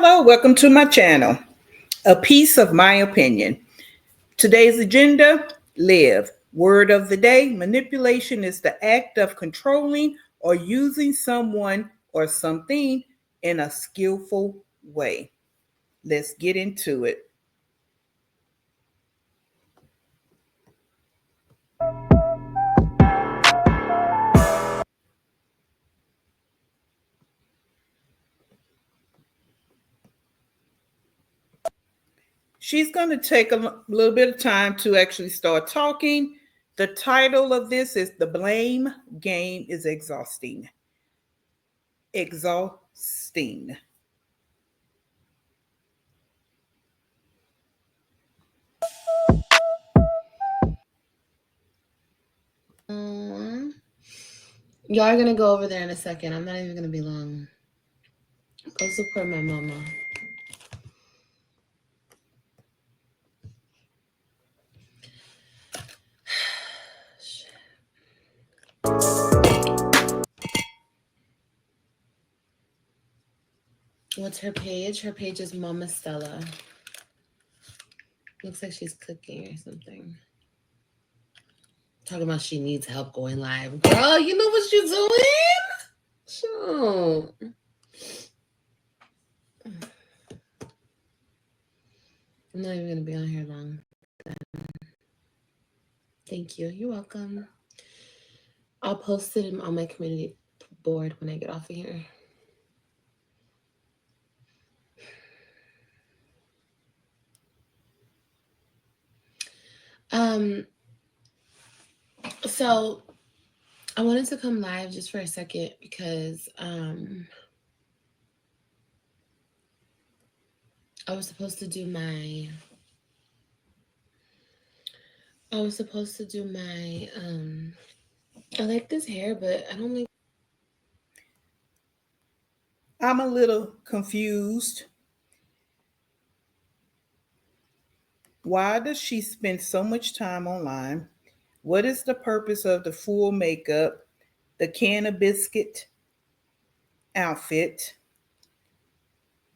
Hello, welcome to my channel, A Piece of My Opinion. Today's agenda, live. Word of the day, manipulation is the act of controlling or using someone or something in a skillful way. Let's get into it. She's going to take a little bit of time to actually start talking. The title of this is The Blame Game is Exhausting. Exhausting. Y'all are gonna go over there in a second. I'm not even gonna be long. Go support my mama. What's her page? Her page is Mama Stella. Looks like she's cooking or something. Talking about she needs help going live. Girl, you know what you're doing? Sure. I'm not even gonna be on here long. Thank you. You're welcome. I'll post it on my community board when I get off of here. So I wanted to come live just for a second because I was supposed to do my I like this hair, but I don't like. I'm a little confused. Why does she spend so much time online? What is the purpose of the full makeup, the can of biscuit outfit,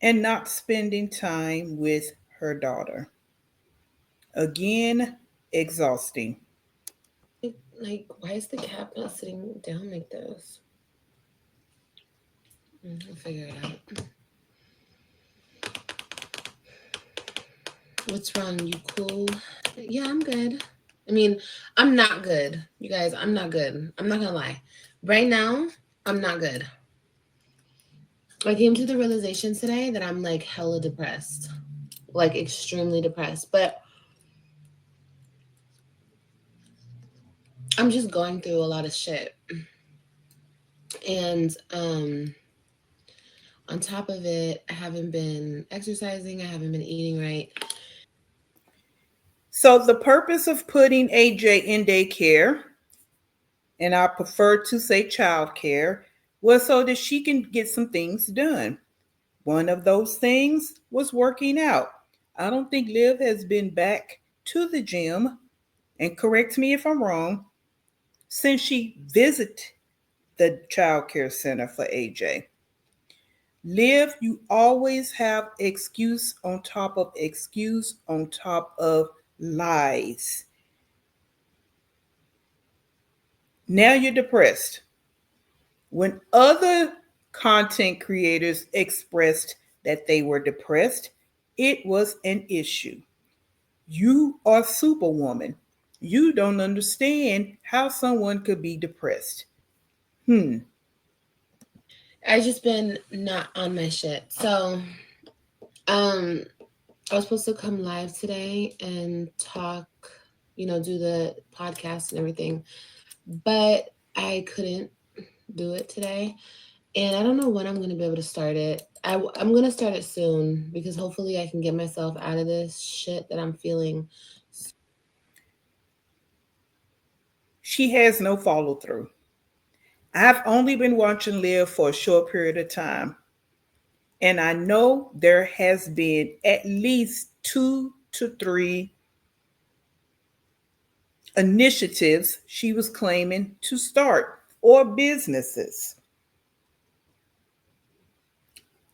and not spending time with her daughter? Again, exhausting. Like, why is the cap not sitting down like this? I'll figure it out. What's wrong? You cool? Yeah, I'm good. I mean, I'm not good. You guys, I'm not good. I'm not gonna lie. Right now, I'm not good. I came to the realization today that I'm like hella depressed. Like extremely depressed. But I'm just going through a lot of shit. And on top of it, I haven't been exercising, I haven't been eating right. So, the purpose of putting AJ in daycare, and I prefer to say childcare, was so that she can get some things done. One of those things was working out. I don't think Liv has been back to the gym, and correct me if I'm wrong, since she visited the child care center for AJ. Liv, you always have excuse on top of excuse on top of lies. Now you're depressed. When other content creators expressed that they were depressed, it was an issue. You are Superwoman. You don't understand how someone could be depressed. I just been not on my shit. So, I was supposed to come live today and talk, do the podcast and everything, but I couldn't do it today. And I don't know when I'm going to be able to start it. I'm going to start it soon because hopefully I can get myself out of this shit that I'm feeling. She has no follow through. I've only been watching Liv for a short period of time. And I know there has been at least 2 to 3 initiatives she was claiming to start or businesses.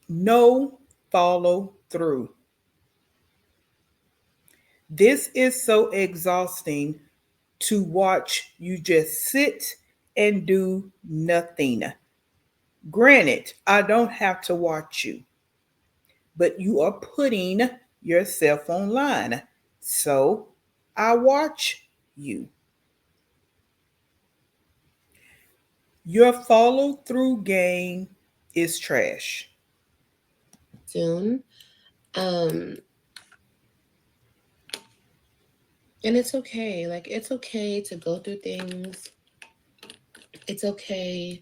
No follow through. This is so exhausting to watch you just sit and do nothing. Granted, I don't have to watch you, but you are putting yourself online. So I watch you. Your follow through game is trash. Soon. Um, and it's okay. Like, it's okay to go through things. It's okay.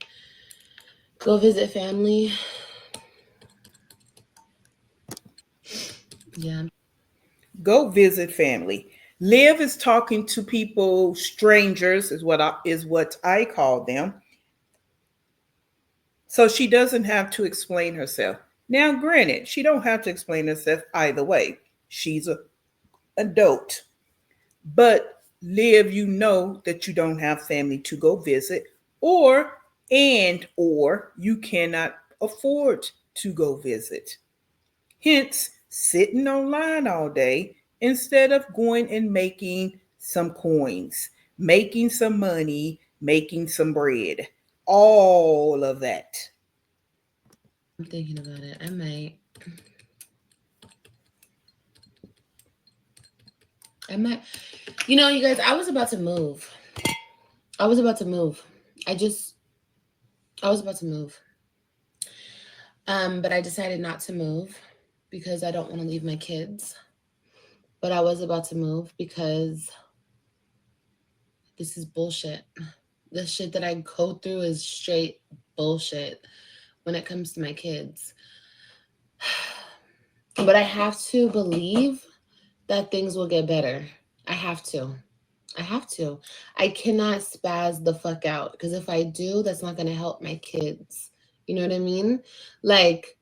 Go visit family. Yeah. Go visit family. Liv is talking to people, strangers is what I call them. So she doesn't have to explain herself. Now, granted, she don't have to explain herself either way. She's an adult. But Liv, you know that you don't have family to go visit, or or you cannot afford to go visit. Hence, sitting online all day instead of going and making some coins, making some money, making some bread. All of that. I'm thinking about it. I might. I might. You know, you guys, I was about to move. I was about to move. I just, I was about to move. But I decided not to move because I don't want to leave my kids. But I was about to move because this is bullshit. The shit that I go through is straight bullshit when it comes to my kids. But I have to believe that things will get better. I have to. I have to. I cannot spaz the fuck out because if I do, that's not going to help my kids. You know what I mean? Like,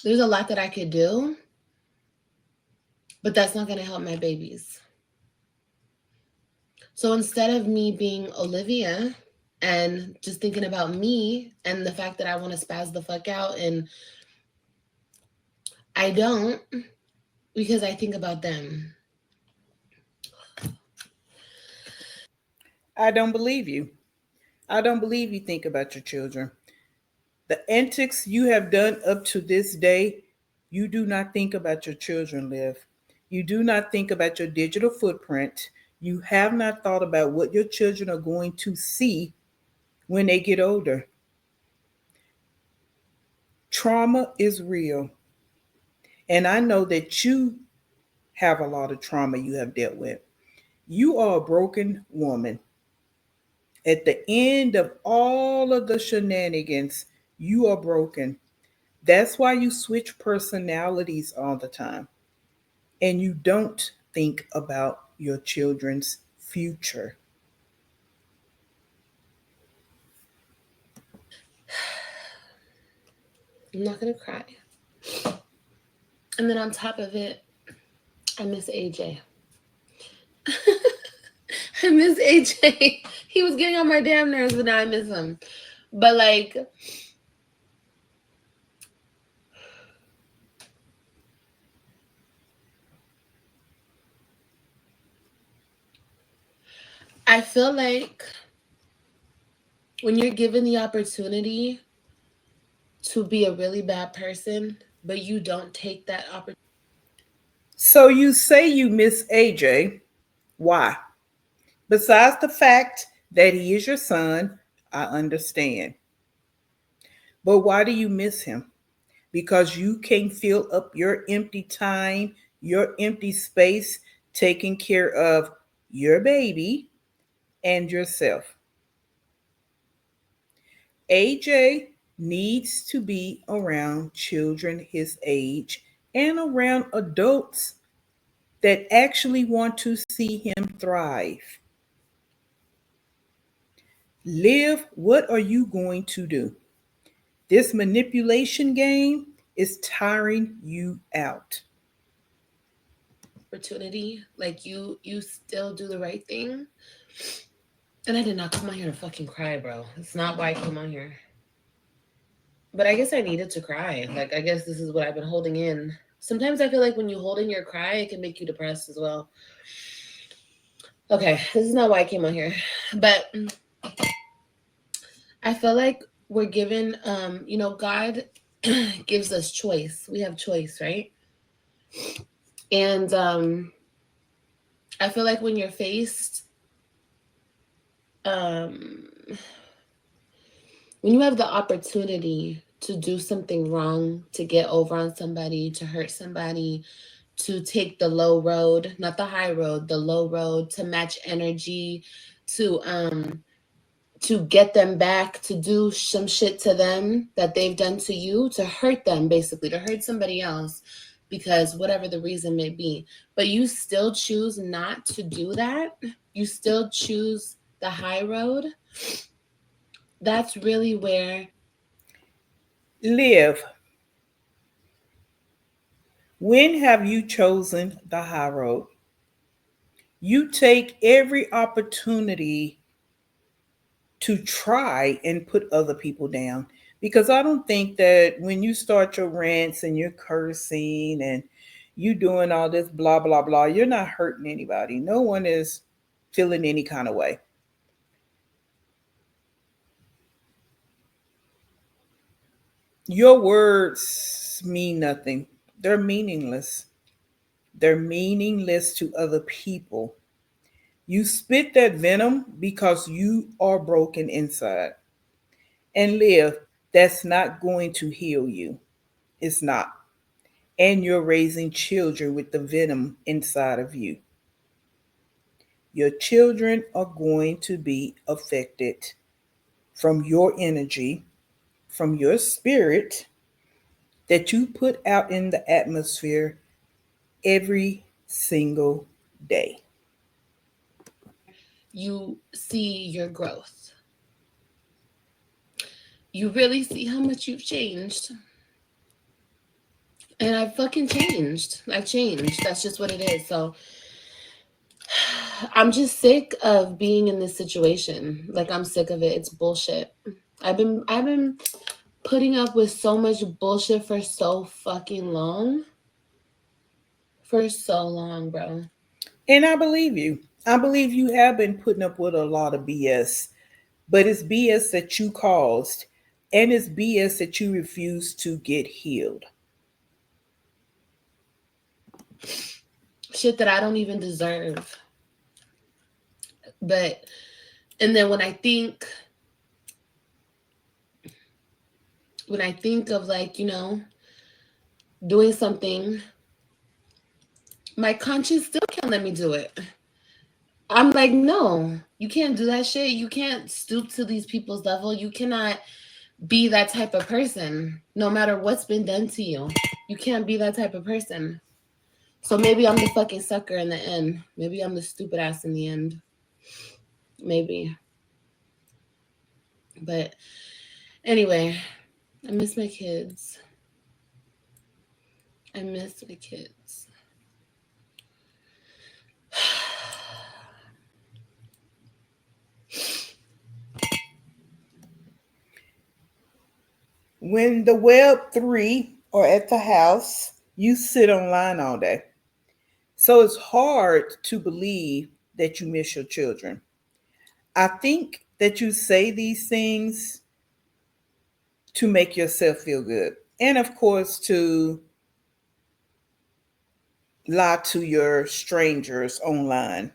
there's a lot that I could do, but that's not going to help my babies. So instead of me being Olivia and just thinking about me and the fact that I want to spaz the fuck out, and I don't because I think about them. I don't believe you. I don't believe you think about your children. The antics you have done up to this day, you do not think about your children, Liv. You do not think about your digital footprint. You have not thought about what your children are going to see when they get older. Trauma is real. And I know that you have a lot of trauma you have dealt with. You are a broken woman. At the end of all of the shenanigans, you are broken. That's why you switch personalities all the time and you don't think about your children's future. I'm not going to cry. And then on top of it, I miss AJ. I miss AJ. He was getting on my damn nerves, but now I miss him. But like, I feel like when you're given the opportunity to be a really bad person, but you don't take that opportunity. So you say you miss AJ. Why? Besides the fact that he is your son, I understand. But why do you miss him? Because you can't fill up your empty time, your empty space, taking care of your baby and yourself. AJ needs to be around children his age and around adults that actually want to see him thrive. Liv, what are you going to do? This manipulation game is tiring you out. Like you still do the right thing. And I did not come on here to fucking cry, bro. It's not why I came on here. But I guess I needed to cry. Like, I guess this is what I've been holding in. Sometimes I feel like when you hold in your cry, it can make you depressed as well. Okay, this is not why I came on here. But I feel like we're given, God gives us choice. We have choice, right? And I feel like when you're faced, um, when you have the opportunity to do something wrong, to get over on somebody, to hurt somebody, to take the low road, not the high road, the low road, to match energy, to get them back, to do some shit to them that they've done to you, to hurt them, basically, to hurt somebody else, because whatever the reason may be. But you still choose not to do that. You still choose the high road. That's really where Live. When have you chosen the high road? You take every opportunity to try and put other people down. Because I don't think that when you start your rants and you're cursing and you doing all this blah blah blah, you're not hurting anybody. No one is feeling any kind of way. Your words mean nothing. They're meaningless. They're meaningless to other people. You spit that venom because you are broken inside. And live, that's not going to heal you. It's not. And you're raising children with the venom inside of you. Your children are going to be affected from your energy, from your spirit that you put out in the atmosphere every single day. you see your growth. You really see how much you've changed. And I fucking changed. I've changed. That's just what it is. So I'm just sick of being in this situation. Like, I'm sick of it. It's bullshit. I've been putting up with so much bullshit for so fucking long. For so long, bro. And I believe you. I believe you have been putting up with a lot of BS, but it's BS that you caused, and it's BS that you refuse to get healed. Shit that I don't even deserve. But and then when I think of, like, doing something, my conscience still can't let me do it. I'm like, no, you can't do that shit. You can't stoop to these people's level. You cannot be that type of person, no matter what's been done to you. You can't be that type of person. So maybe I'm the fucking sucker in the end. Maybe I'm the stupid ass in the end. Maybe. But anyway, I miss my kids. I miss my kids. When the Web3 are at the house, you sit online all day. So it's hard to believe that you miss your children. I think that you say these things to make yourself feel good. And of course, to lie to your strangers online.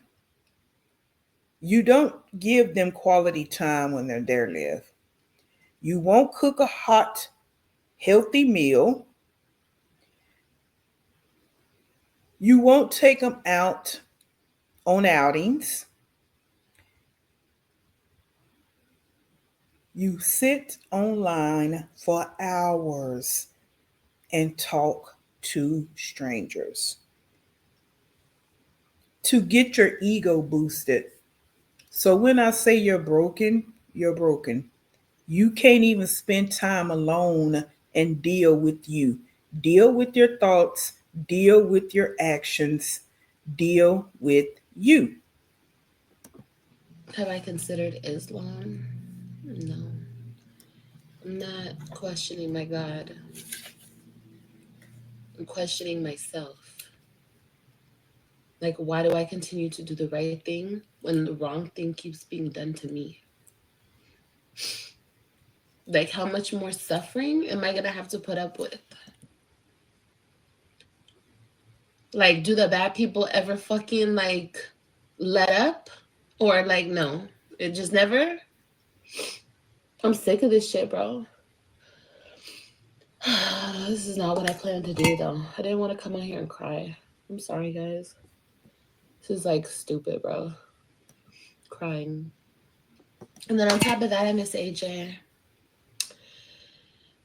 You don't give them quality time when they're there, Live. You won't cook a hot, healthy meal. You won't take them out on outings. You sit online for hours and talk to strangers to get your ego boosted. So when I say you're broken, you're broken. You can't even spend time alone and deal with you. Deal with your thoughts, deal with your actions, deal with you. Have I considered Islam? No. I'm not questioning my God. I'm questioning myself. Like, why do I continue to do the right thing when the wrong thing keeps being done to me? Like, how much more suffering am I gonna have to put up with? Like, do the bad people ever fucking like let up? Or like, no, it just never? I'm sick of this shit, bro. This is not what I planned to do, though. I didn't want to come out here and cry. I'm sorry, guys. This is like stupid, bro. Crying. And then on top of that, I miss AJ.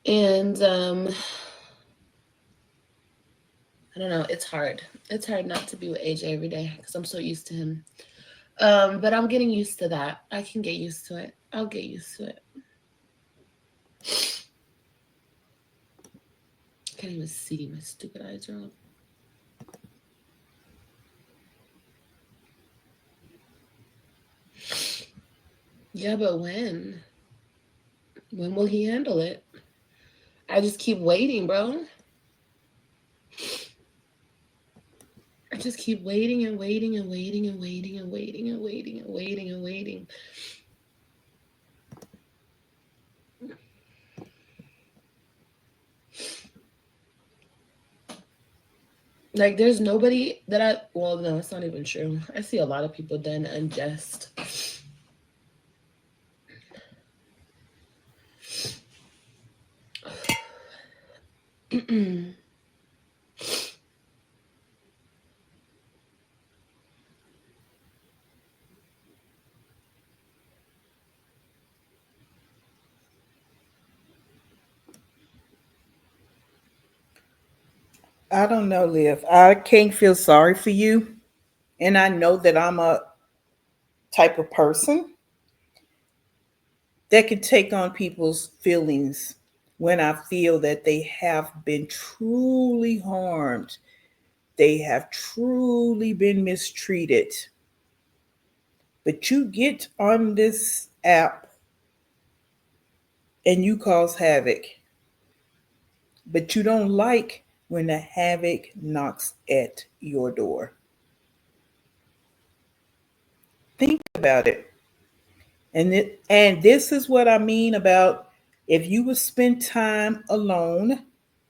And I don't know. It's hard. It's hard not to be with AJ every day because I'm so used to him. But I'm getting used to that. I can get used to it. I'll get used to it. I can't even see my stupid eyes are up. Yeah, but when? When will he handle it? I just keep waiting, bro. I just keep waiting and waiting and waiting and waiting and waiting and waiting and waiting and waiting. Like, there's nobody that well, no, it's not even true. I see a lot of people done unjust. I don't know, Liv. I can't feel sorry for you. And I know that I'm a type of person that can take on people's feelings when I feel that they have been truly harmed, they have truly been mistreated. But you get on this app and you cause havoc, but you don't like when the havoc knocks at your door. Think about it. And this is what I mean about if you would spend time alone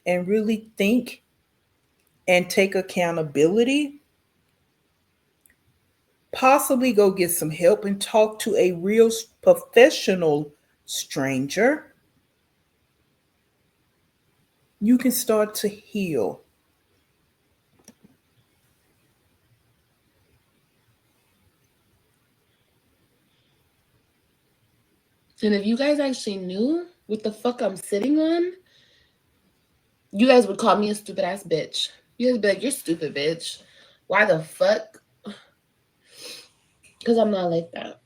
and really think and take accountability, possibly go get some help and talk to a real professional stranger, you can start to heal. And if you guys actually knew what the fuck I'm sitting on, you guys would call me a stupid ass bitch. You guys would be like, you're stupid, bitch. Why the fuck? Because I'm not like that.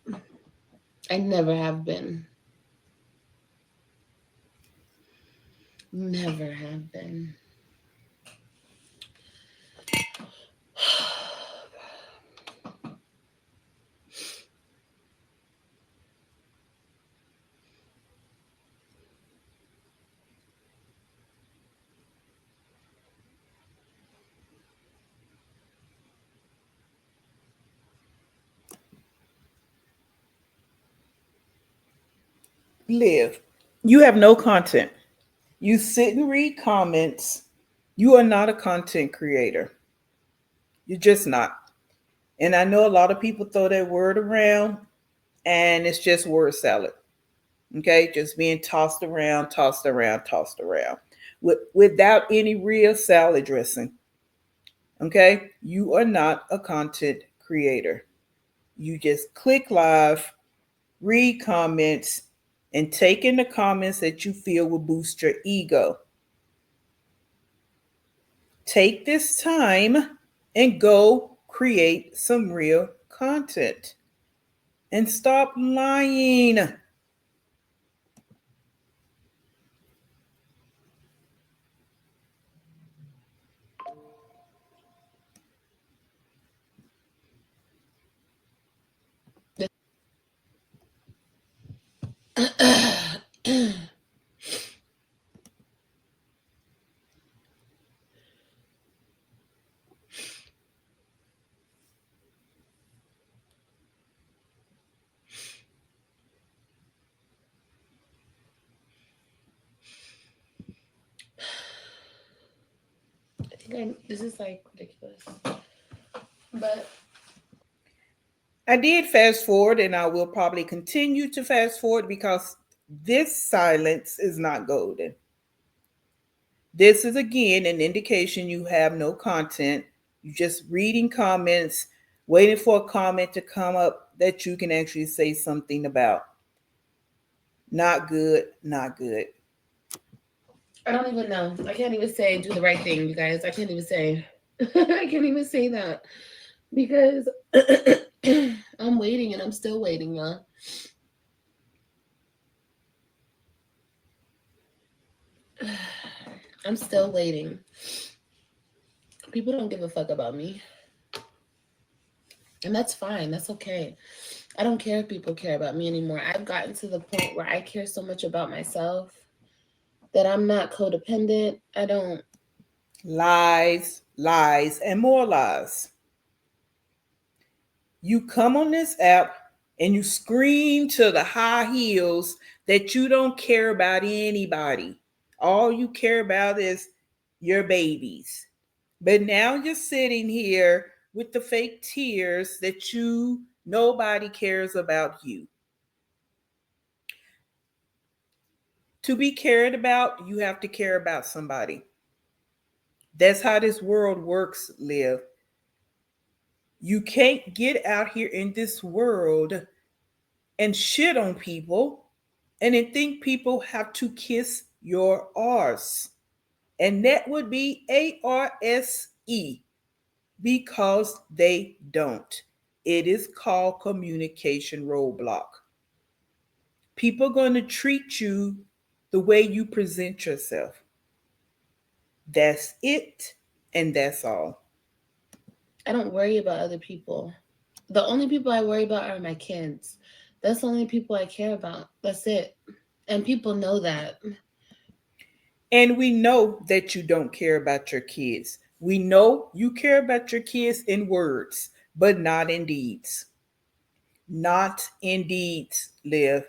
I never have been. Never have been. Live. You have no content. You sit and read comments. You are not a content creator. You're just not. And I know a lot of people throw that word around and it's just word salad. Okay, just being tossed around, tossed around, tossed around without any real salad dressing. Okay, you are not a content creator. You just click live, read comments, and take in the comments that you feel will boost your ego. Take this time and go create some real content and stop lying. Okay, this is like ridiculous. But I did fast forward and I will probably continue to fast forward because this silence is not golden. This is again an indication you have no content. You're just reading comments, waiting for a comment to come up that you can actually say something about. Not good, not good. I don't even know. I can't even say do the right thing, you guys. I can't even say. I can't even say that because I'm waiting and I'm still waiting, y'all. I'm still waiting. People don't give a fuck about me. And that's fine. That's okay. I don't care if people care about me anymore. I've gotten to the point where I care so much about myself that I'm not codependent. I don't. Lies, lies, and more lies. You come on this app and you scream to the high heels that you don't care about anybody. All you care about is your babies. But now you're sitting here with the fake tears that nobody cares about you. To be cared about, you have to care about somebody. That's how this world works, Liv. You can't get out here in this world and shit on people and then think people have to kiss your arse. And that would be ARSE because they don't. It is called communication roadblock. People are going to treat you the way you present yourself. That's it, and that's all. I don't worry about other people. The only people I worry about are my kids. That's the only people I care about. That's it. And people know that. And we know that you don't care about your kids. We know you care about your kids in words, but not in deeds. Not in deeds, Liv.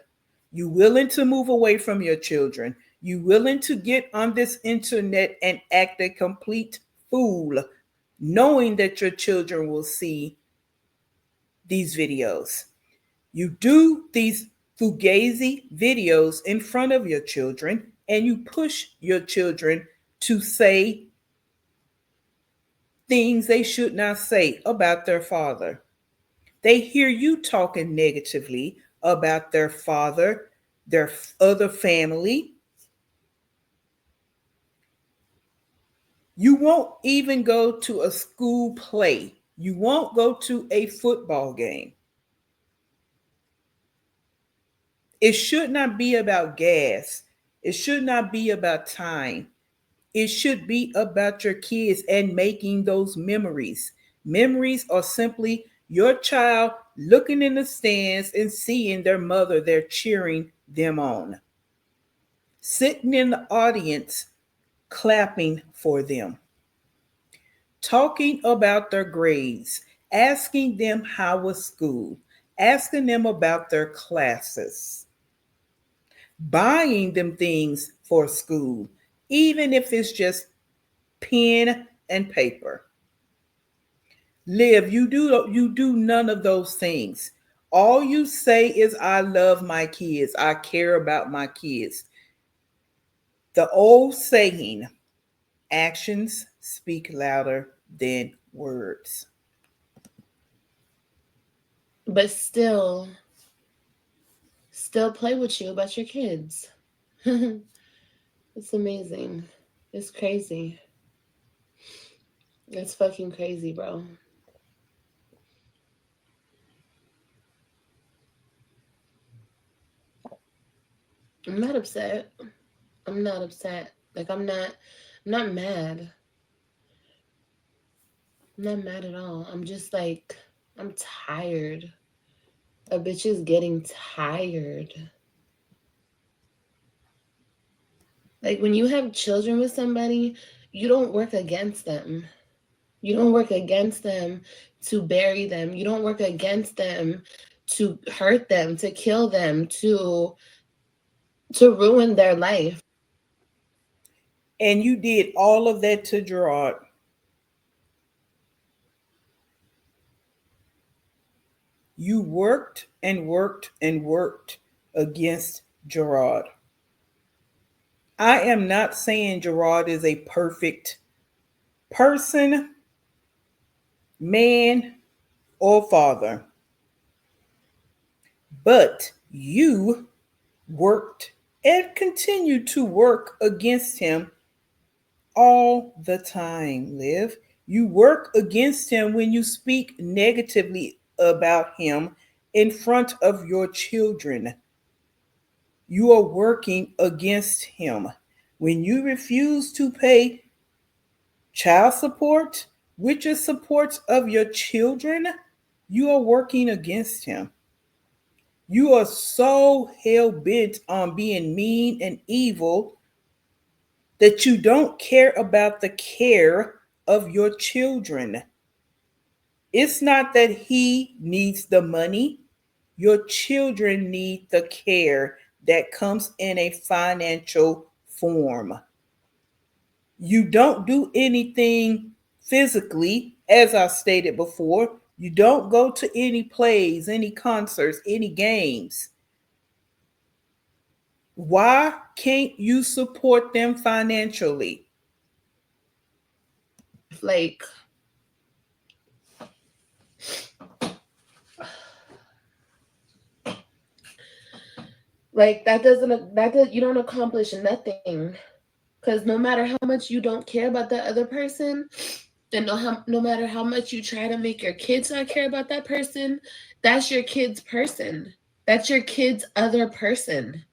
You willing to move away from your children. You willing to get on this internet and act a complete fool, knowing that your children will see these videos. You do these fugazi videos in front of your children and you push your children to say things they should not say about their father. They hear you talking negatively about their father, their other family. You won't even go to a school play. You won't go to a football game. It should not be about gas. It should not be about time. It should be about your kids and making those memories. Memories are simply your child looking in the stands and seeing their mother there cheering them on, sitting in the audience clapping for them, talking about their grades, asking them how was school, asking them about their classes, buying them things for school, even if it's just pen and paper. Liv, you do none of those things. All you say is I love my kids. I care about my kids. The old saying, actions speak louder than words. But still play with you about your kids. It's amazing. It's crazy. It's fucking crazy, bro. I'm not upset. I'm not upset. Like I'm not mad. I'm not mad at all. I'm just like I'm tired. A bitch is getting tired. Like when you have children with somebody, you don't work against them. You don't work against them to bury them. You don't work against them to hurt them, to kill them, to ruin their life. And you did all of that to Gerard. You worked and worked and worked against Gerard. I am not saying Gerard is a perfect person, man, or father, but you worked and continue to work against him all the time, Liv. You work against him when you speak negatively about him in front of your children. You are working against him. When you refuse to pay child support, which is support of your children, you are working against him. You are so hell bent on being mean and evil that you don't care about the care of your children. It's not that he needs the money, your children need the care that comes in a financial form. You don't do anything physically, as I stated before. You don't go to any plays, any concerts, any games. Why can't you support them financially? Like, you don't accomplish nothing. Because no matter how much you don't care about that other person, and no matter how much you try to make your kids not care about that person, that's your kid's person. That's your kid's other person.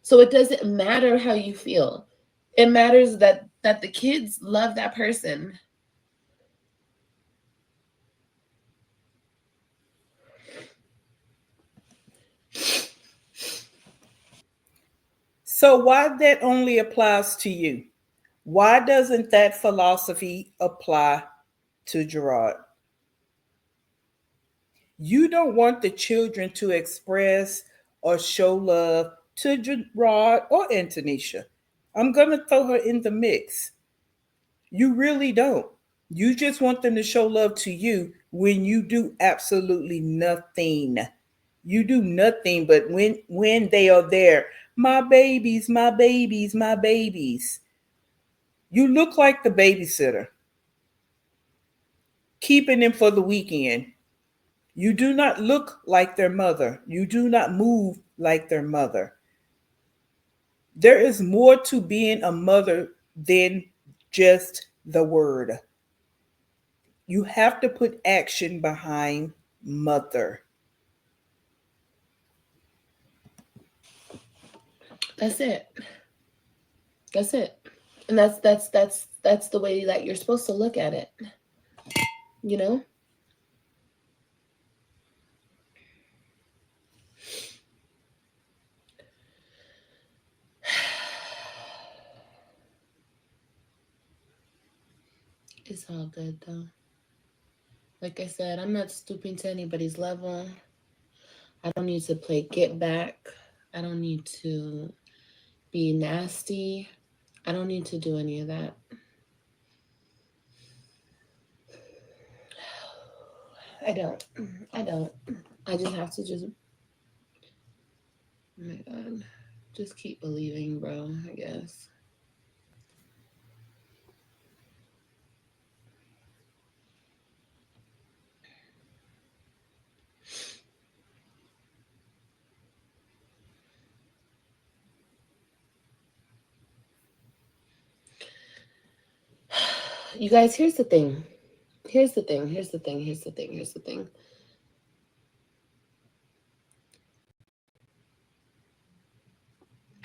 So it doesn't matter how you feel. It matters that the kids love that person. So, why that only applies to you? Why doesn't that philosophy apply to Gerard? You don't want the children to express or show love to Gerard or Antonisha. I'm going to throw her in the mix. You really don't. You just want them to show love to you when you do absolutely nothing. You do nothing but when they are there, my babies, my babies, my babies. You look like the babysitter, keeping them for the weekend. You do not look like their mother. You do not move like their mother. There is more to being a mother than just the word. You have to put action behind mother. That's it. That's it. And that's the way that you're supposed to look at it. You know? It's all good though. Like I said, I'm not stooping to anybody's level. I don't need to play get back. I don't need to be nasty. I don't need to do any of that. I don't. I don't. I just have to just, oh my God, just keep believing, bro, I guess. You guys, here's the thing. Here's the thing. Here's the thing. Here's the thing. Here's the thing.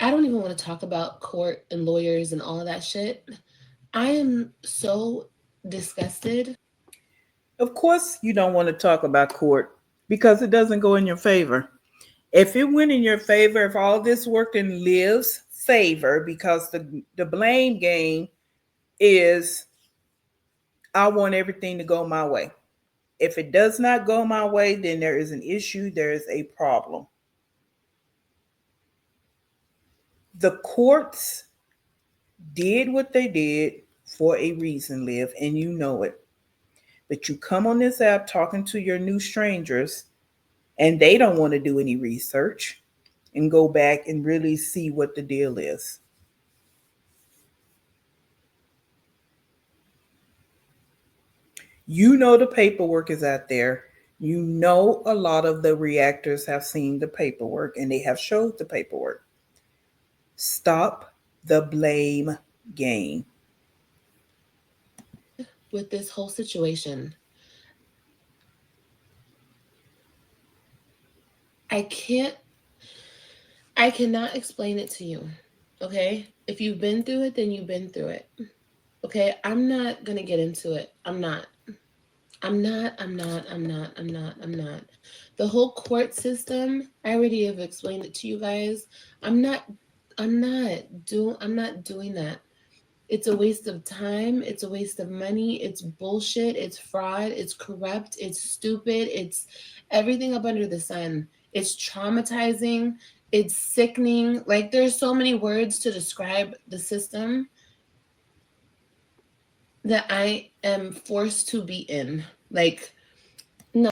I don't even want to talk about court and lawyers and all of that shit. I am so disgusted. Of course, you don't want to talk about court because it doesn't go in your favor. If it went in your favor, if all this worked in Liv's favor, because the blame game is I want everything to go my way. If it does not go my way, then there is an issue, there is a problem. The courts did what they did for a reason, Liv, and you know it. But you come on this app talking to your new strangers and they don't want to do any research and go back and really see what the deal is. You know the paperwork is out there. You know a lot of the reactors have seen the paperwork and they have showed the paperwork. Stop the blame game. with this whole situation, I can't, I cannot explain it to you. Okay? If you've been through it, then you've been through it. Okay? I'm not gonna get into it. I'm not. I'm not. The whole court system, I already have explained it to you guys. I'm not, I'm not doing that. It's a waste of time. It's a waste of money. It's bullshit. It's fraud. It's corrupt. It's stupid. It's everything up under the sun. It's traumatizing. It's sickening. Like, there's so many words to describe the system that I am forced to be in. Like, no,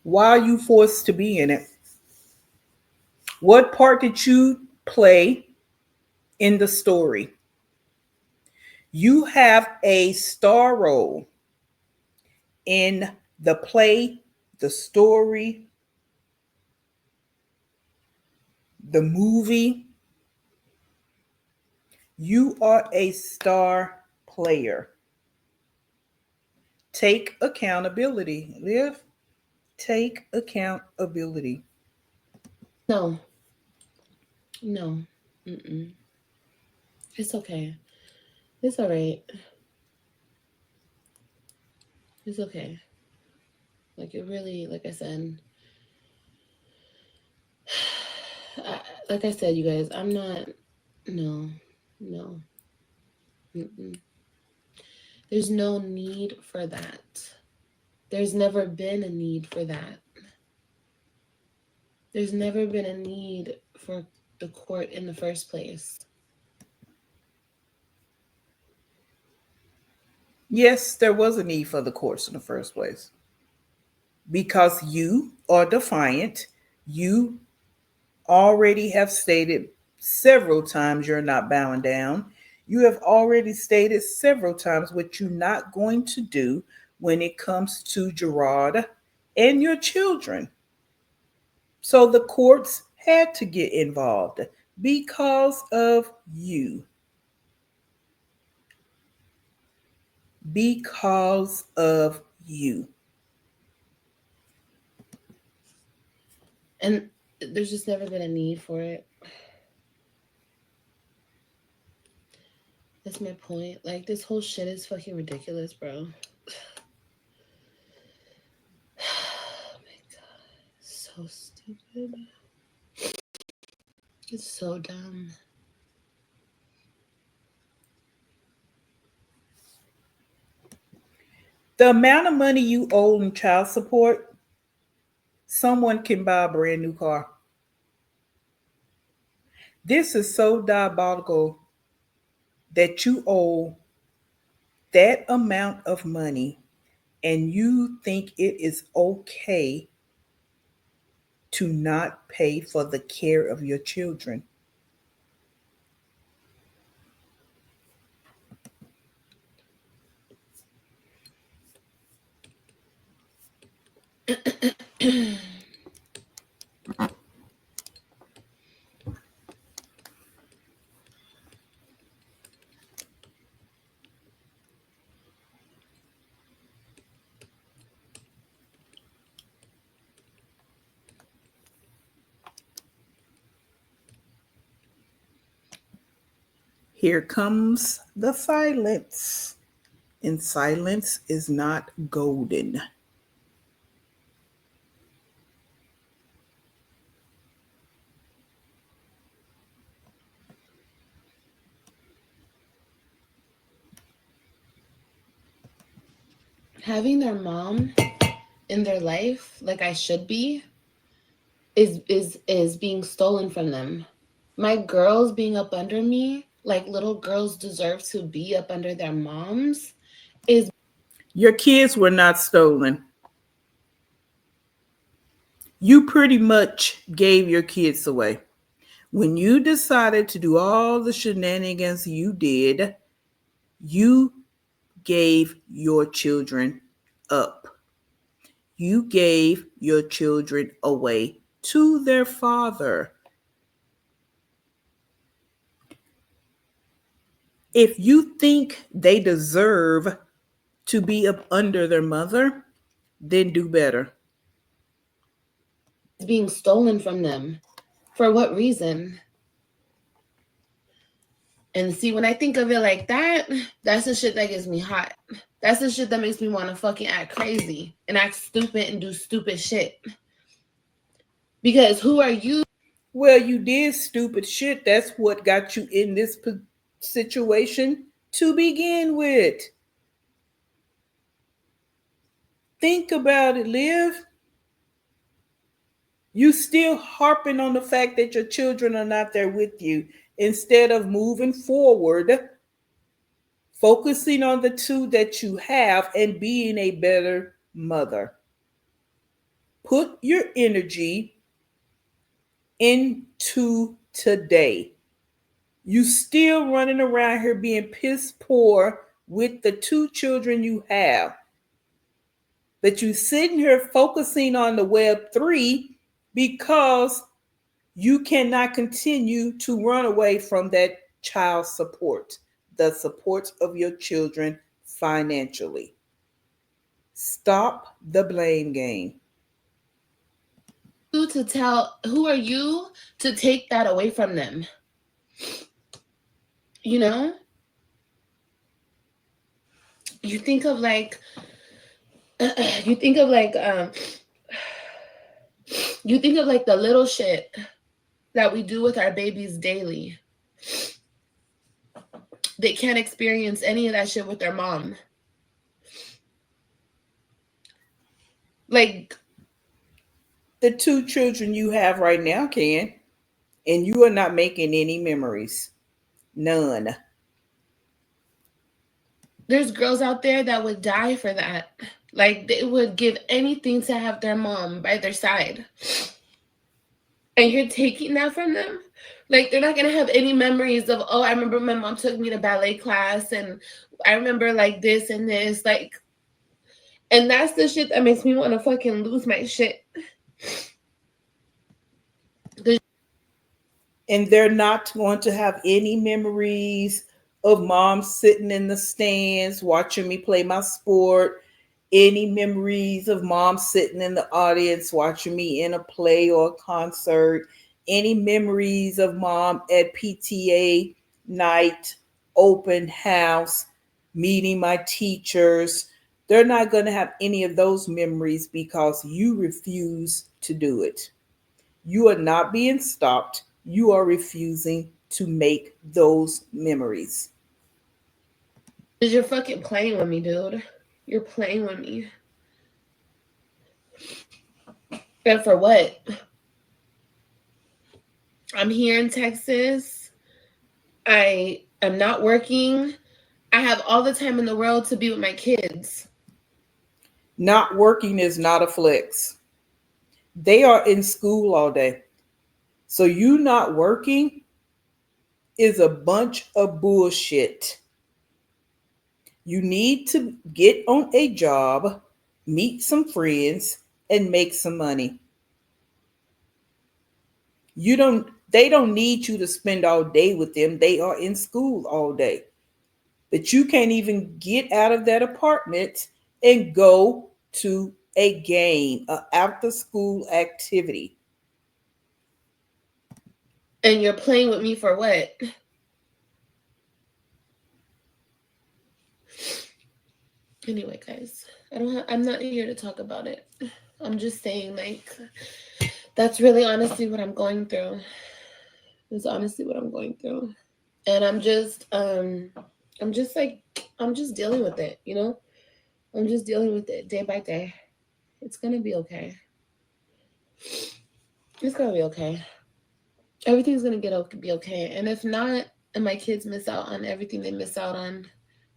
Why are you forced to be in it? What part did you play in the story? You have a star role in the play, the story, the movie. You are a star player. Take accountability. Live. Take accountability. no, no. Mm-mm. It's okay. It's all right. It's okay. Like, it really, like I said, like I said, you guys, I'm not, no, no. Mm-mm. There's no need for that. There's never been a need for that. There's never been a need for the court in the first place. Yes, there was a need for the courts in the first place because you are defiant. You already have stated several times you're not bowing down. You have already stated several times what you're not going to do when it comes to Gerard and your children. So the courts had to get involved because of you. Because of you. And there's just never been a need for it. That's my point. Like, this whole shit is fucking ridiculous, bro. Oh my god. So stupid. It's so dumb. The amount of money you owe in child support, someone can buy a brand new car. This is so diabolical that you owe that amount of money and you think it is okay to not pay for the care of your children. Here comes the silence, and silence is not golden. Having their mom in their life, like I should be, is being stolen from them. My girls being up under me, like little girls deserve to be up under their moms, is Your kids were not stolen. You pretty much gave your kids away. When you decided to do all the shenanigans you did, you gave your children up. You gave your children away to their father. If you think they deserve to be up under their mother, then do better. It's being stolen from them. For what reason? And see, when I think of it like that, that's the shit that gets me hot. That's the shit that makes me want to fucking act crazy and act stupid and do stupid shit. Because who are you? Well, you did stupid shit. That's what got you in this situation to begin with. Think about it, Liv. You still harping on the fact that your children are not there with you instead of moving forward, focusing on the two that you have and being a better mother. Put your energy into today. You still running around here being piss poor with the two children you have. But you sitting here focusing on the Web3 because you cannot continue to run away from that child support, the support of your children financially. Stop the blame game. To tell who are you to take that away from them? You know? You think of like you think of like you think of like the little shit that we do with our babies daily. They can't experience any of that shit with their mom. Like The two children you have right now can, and you are not making any memories. None. there's girls out there that would die for that. Like they would give anything to have their mom by their side. And you're taking that from them? Like they're not gonna have any memories of, oh, I remember my mom took me to ballet class and I remember like this and this, like, and that's the shit that makes me want to fucking lose my shit. And they're not going to have any memories of mom sitting in the stands watching me play my sport, any memories of mom sitting in the audience watching me in a play or a concert, any memories of mom at PTA night, open house, meeting my teachers. They're not going to have any of those memories because you refuse to do it. You are not being stopped. You are refusing to make those memories. Because you're fucking playing with me, dude. You're playing with me. And for what? I'm here in Texas. I am not working. I have all the time in the world to be with my kids. Not working is not a flex. They are in school all day. So you not working is a bunch of bullshit. You need to get on a job, meet some friends, and make some money. They don't need you to spend all day with them. They are in school all day. But you can't even get out of that apartment and go to a game, an after school activity. And you're playing with me for what? Anyway, guys, I'm not here to talk about it. I'm just saying, like, that's really honestly what I'm going through. It's honestly what I'm going through. And I'm just like, I'm just dealing with it, you know? I'm just dealing with it day by day. It's gonna be okay. It's gonna be okay. Everything's gonna be okay. And if not, and my kids miss out on everything they miss out on,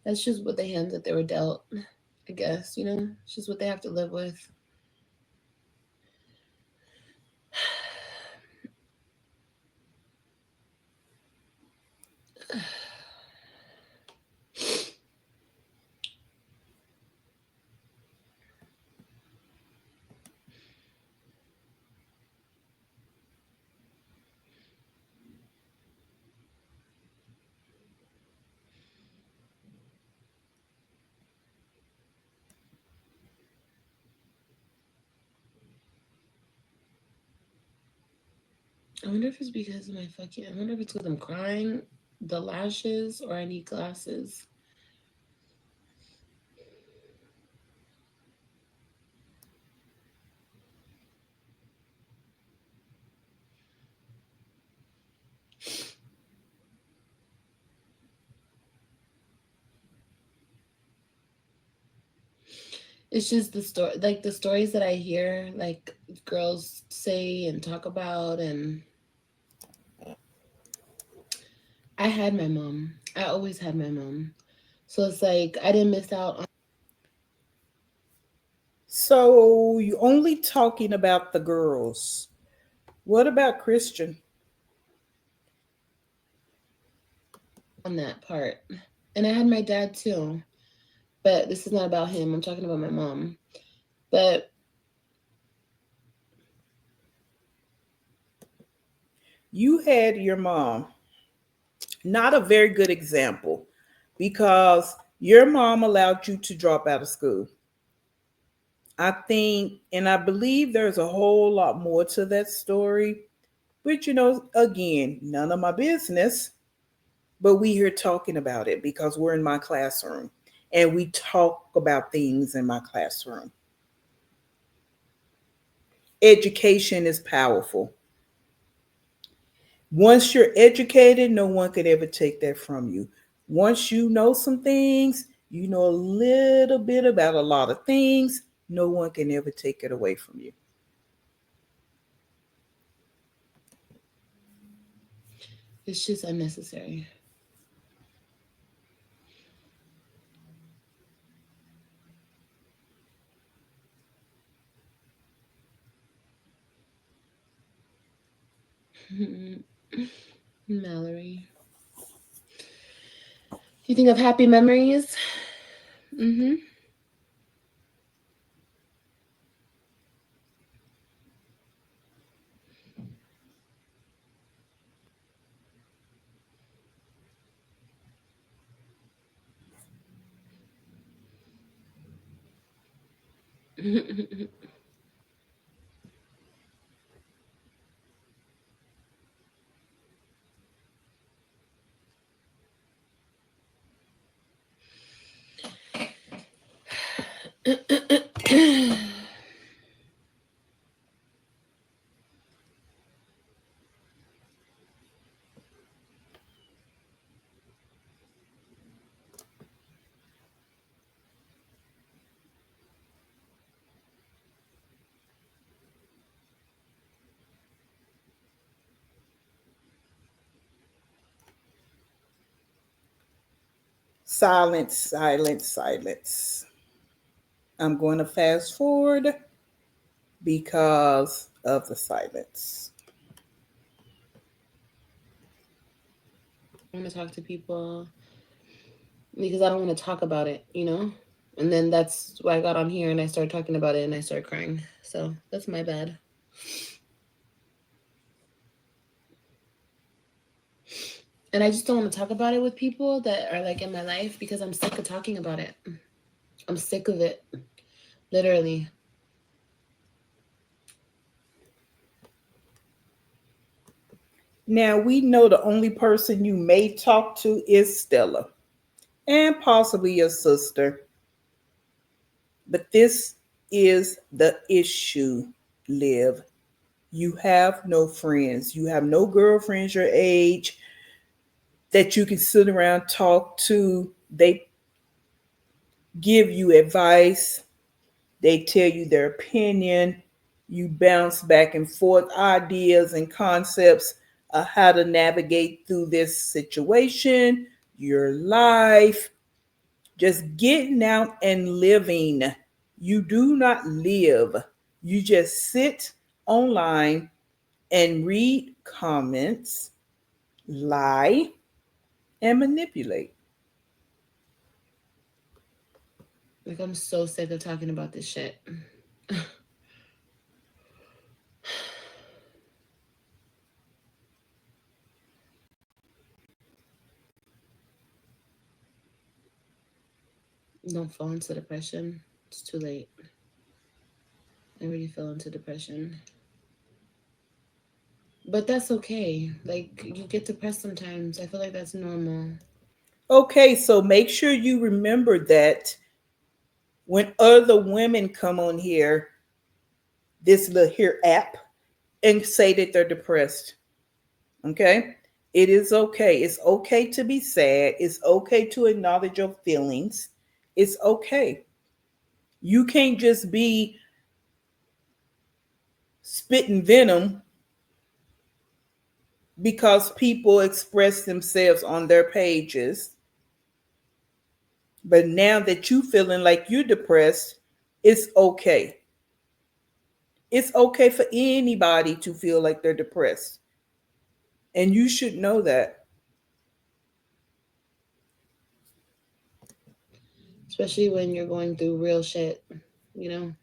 that's just what the hands that they were dealt, I guess, you know? It's just what they have to live with. I wonder if it's because of my fucking. I wonder if it's because I'm crying, the lashes, or I need glasses. It's just the story, like the stories that I hear, like girls say and talk about, and I had my mom. I always had my mom, so it's like I didn't miss out So you only talking about the girls. What about Christian? on that part. And I had my dad too, but this is not about him. I'm talking about my mom. But You had your mom. Not a very good example because your mom allowed you to drop out of school. I think, and I believe there's a whole lot more to that story, but again, none of my business. But we here talking about it because we're in my classroom and we talk about things in my classroom. Education is powerful. Once you're educated, no one could ever take that from you. Once you know some things, you know a little bit about a lot of things, no one can ever take it away from you. it's just unnecessary. Mallory, you think of happy memories? Mm-hmm. Silence, silence, silence. I'm going to fast forward because of the silence. I want to talk to people because I don't want to talk about it, you know? And then that's why I got on here and I started talking about it and I started crying. So that's my bad. And I just don't want to talk about it with people that are like in my life because I'm sick of talking about it. I'm sick of it, literally. Now we know the only person you may talk to is Stella and possibly your sister. But this is the issue, Liv. You have no friends. You have no girlfriends your age that you can sit around talk to. They give you advice. They tell you their opinion. You bounce back and forth ideas and concepts of how to navigate through this situation, your life, just getting out and living. You do not live. You just sit online and read comments, lie, and manipulate. Like, I'm so sick of talking about this shit. Don't fall into depression. It's too late. I already fell into depression. But that's okay. Like, you get depressed sometimes. I feel like that's normal. Okay, so make sure you remember that when other women come on here, this little here app, and say that they're depressed. Okay? It is okay. It's okay to be sad. It's okay to acknowledge your feelings. It's okay. You can't just be spitting venom because people express themselves on their pages. But now that you feeling like you're depressed, it's okay. It's okay for anybody to feel like they're depressed. And you should know that. Especially when you're going through real shit. You know?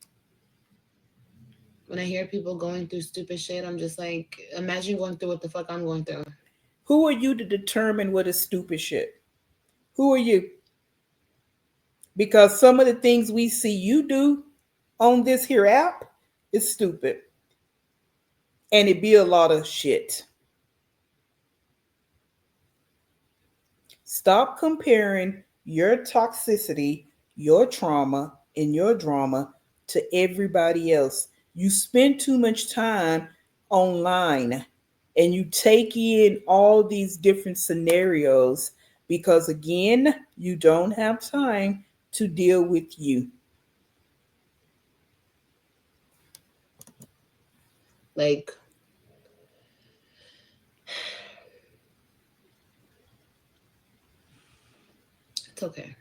When I hear people going through stupid shit, I'm just like, imagine going through what the fuck I'm going through. Who are you to determine what is stupid shit? Who are you? Because some of the things we see you do on this here app is stupid. And it be a lot of shit. Stop comparing your toxicity, your trauma, and your drama to everybody else. You spend too much time online and you take in all these different scenarios because, again, you don't have time to deal with you. Like, it's okay.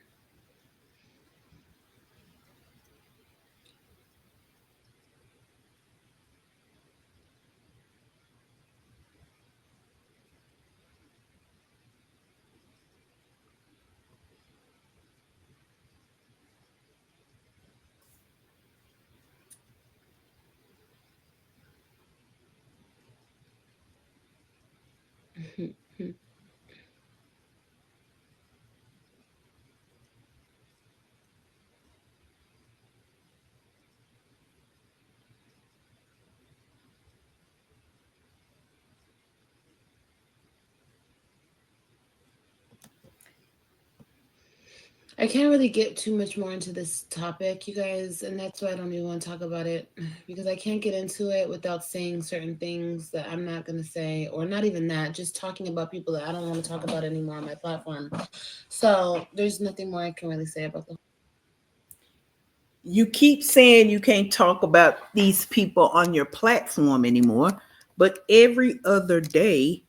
I can't really get too much more into this topic, you guys, and that's why I don't even want to talk about it because I can't get into it without saying certain things that I'm not going to say, or not even that, just talking about people that I don't want to talk about anymore on my platform. So there's nothing more I can really say about the. You keep saying you can't talk about these people on your platform anymore, but every other day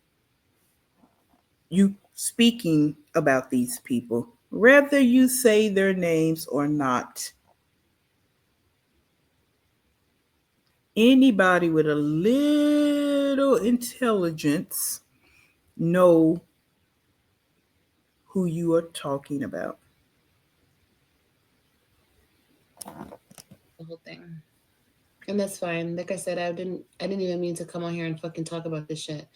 you speaking about these people, whether you say their names or not. Anybody with a little intelligence know who you are talking about. The whole thing. And that's fine. Like I said, I didn't even mean to come on here and fucking talk about this shit.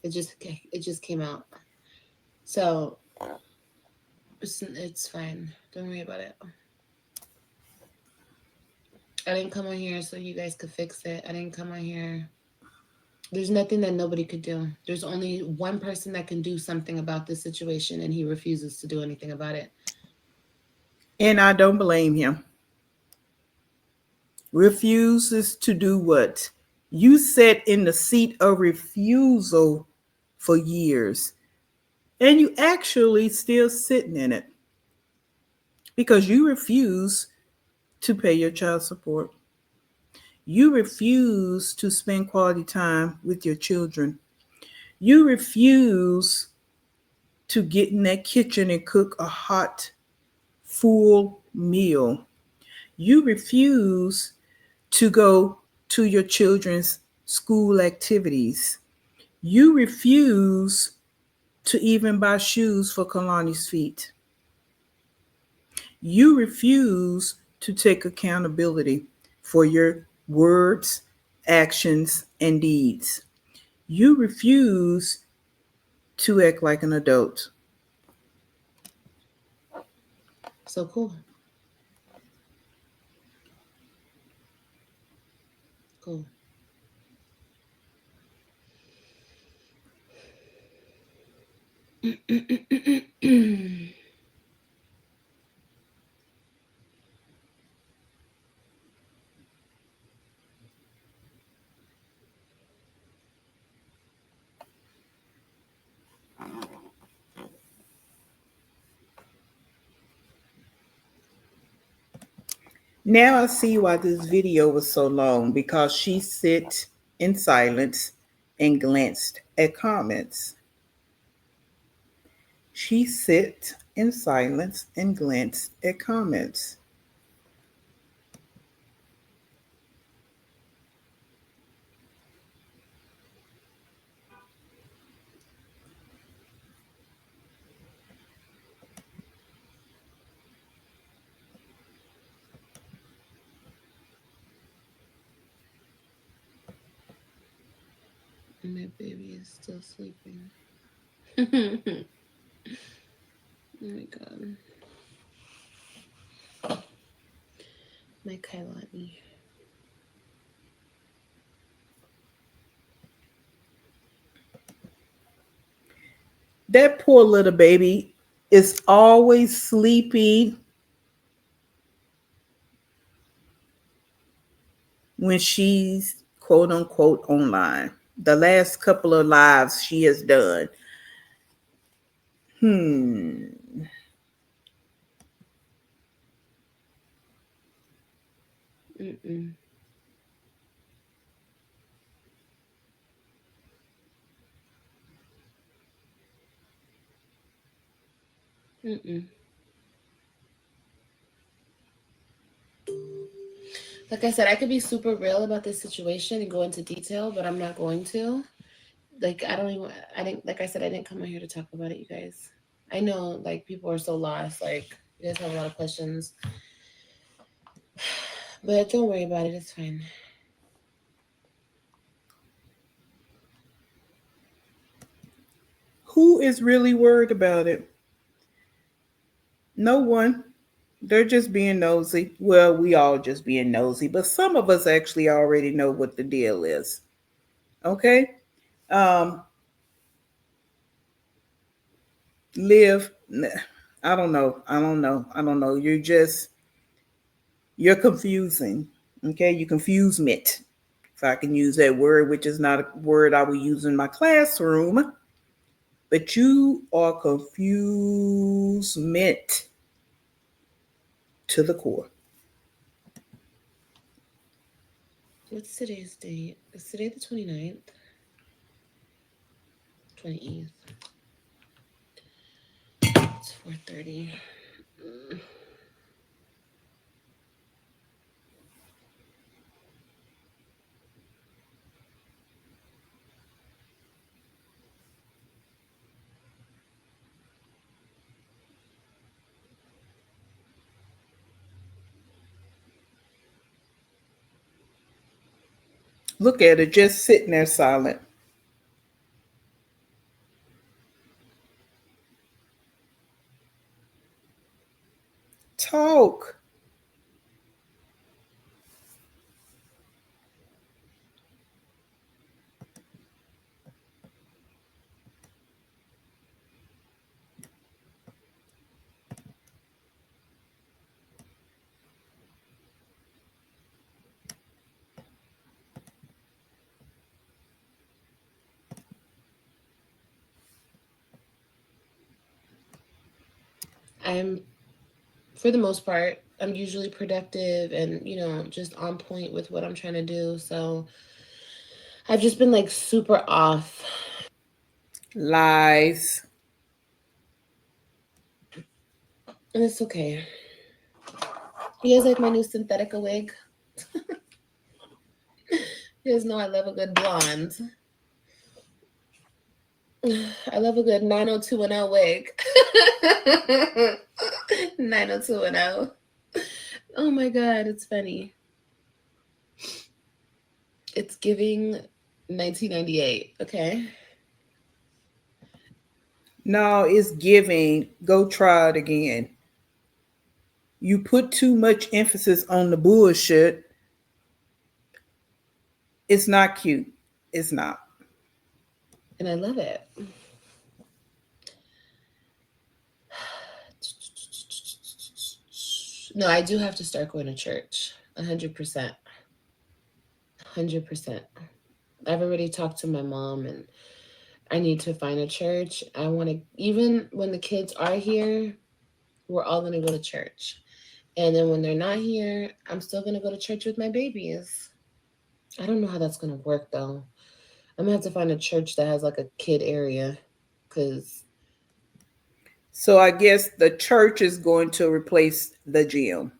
It just came out. So it's fine. Don't worry about it. I didn't come on here so you guys could fix it. I didn't come on here. There's nothing that nobody could do. There's only one person that can do something about this situation, and he refuses to do anything about it. And I don't blame him. Refuses to do what? You sat in the seat of refusal for years, and you actually still sitting in it because you refuse to pay your child support. You refuse to spend quality time with your children. You refuse to get in that kitchen and cook a hot, full meal. You refuse to go to your children's school activities. You refuse to even buy shoes for Kalani's feet. You refuse to take accountability for your words, actions, and deeds. You refuse to act like an adult. So cool. Cool. Now I see why this video was so long, because she sat in silence and glanced at comments. She sat in silence and glanced at comments. My baby is still sleeping. Oh my god. My Kailani. That poor little baby is always sleepy when she's quote unquote online. The last couple of lives she has done. Hmm. Mm-mm. Mm-mm. Like I said, I could be super real about this situation and go into detail, but I'm not going to. Like, I don't even, I didn't, like I said, I didn't come out here to talk about it, you guys. I know, like, people are so lost. Like, you guys have a lot of questions, but don't worry about it. It's fine. Who is really worried about it? No one. They're just being nosy. Well, we all just being nosy, but some of us actually already know what the deal is. Okay? Um, Live. I don't know. I don't know. I don't know. You're confusing. Okay? You confuse me. If I can use that word, which is not a word I would use in my classroom, but you are confusement to the core. What's today's date? Is today the 29th? 28th. It's 4:30. Look at her just sitting there silent. Talk. I'm, for the most part, I'm usually productive and, just on point with what I'm trying to do. So I've just been like super off. Lies. And it's okay. You guys like my new synthetic wig? You guys know I love a good blonde. I love a good 90210 wig. 90210. Oh my god, it's funny. It's giving 1998. Okay. No, it's giving. Go try it again. You put too much emphasis on the bullshit. It's not cute. It's not. And I love it. No, I do have to start going to church. 100%. 100%. I've already talked to my mom and I need to find a church. I want to, even when the kids are here, we're all going to go to church. And then when they're not here, I'm still going to go to church with my babies. I don't know how that's going to work though. I'm going to have to find a church that has like a kid area because So I guess the church is going to replace the gym.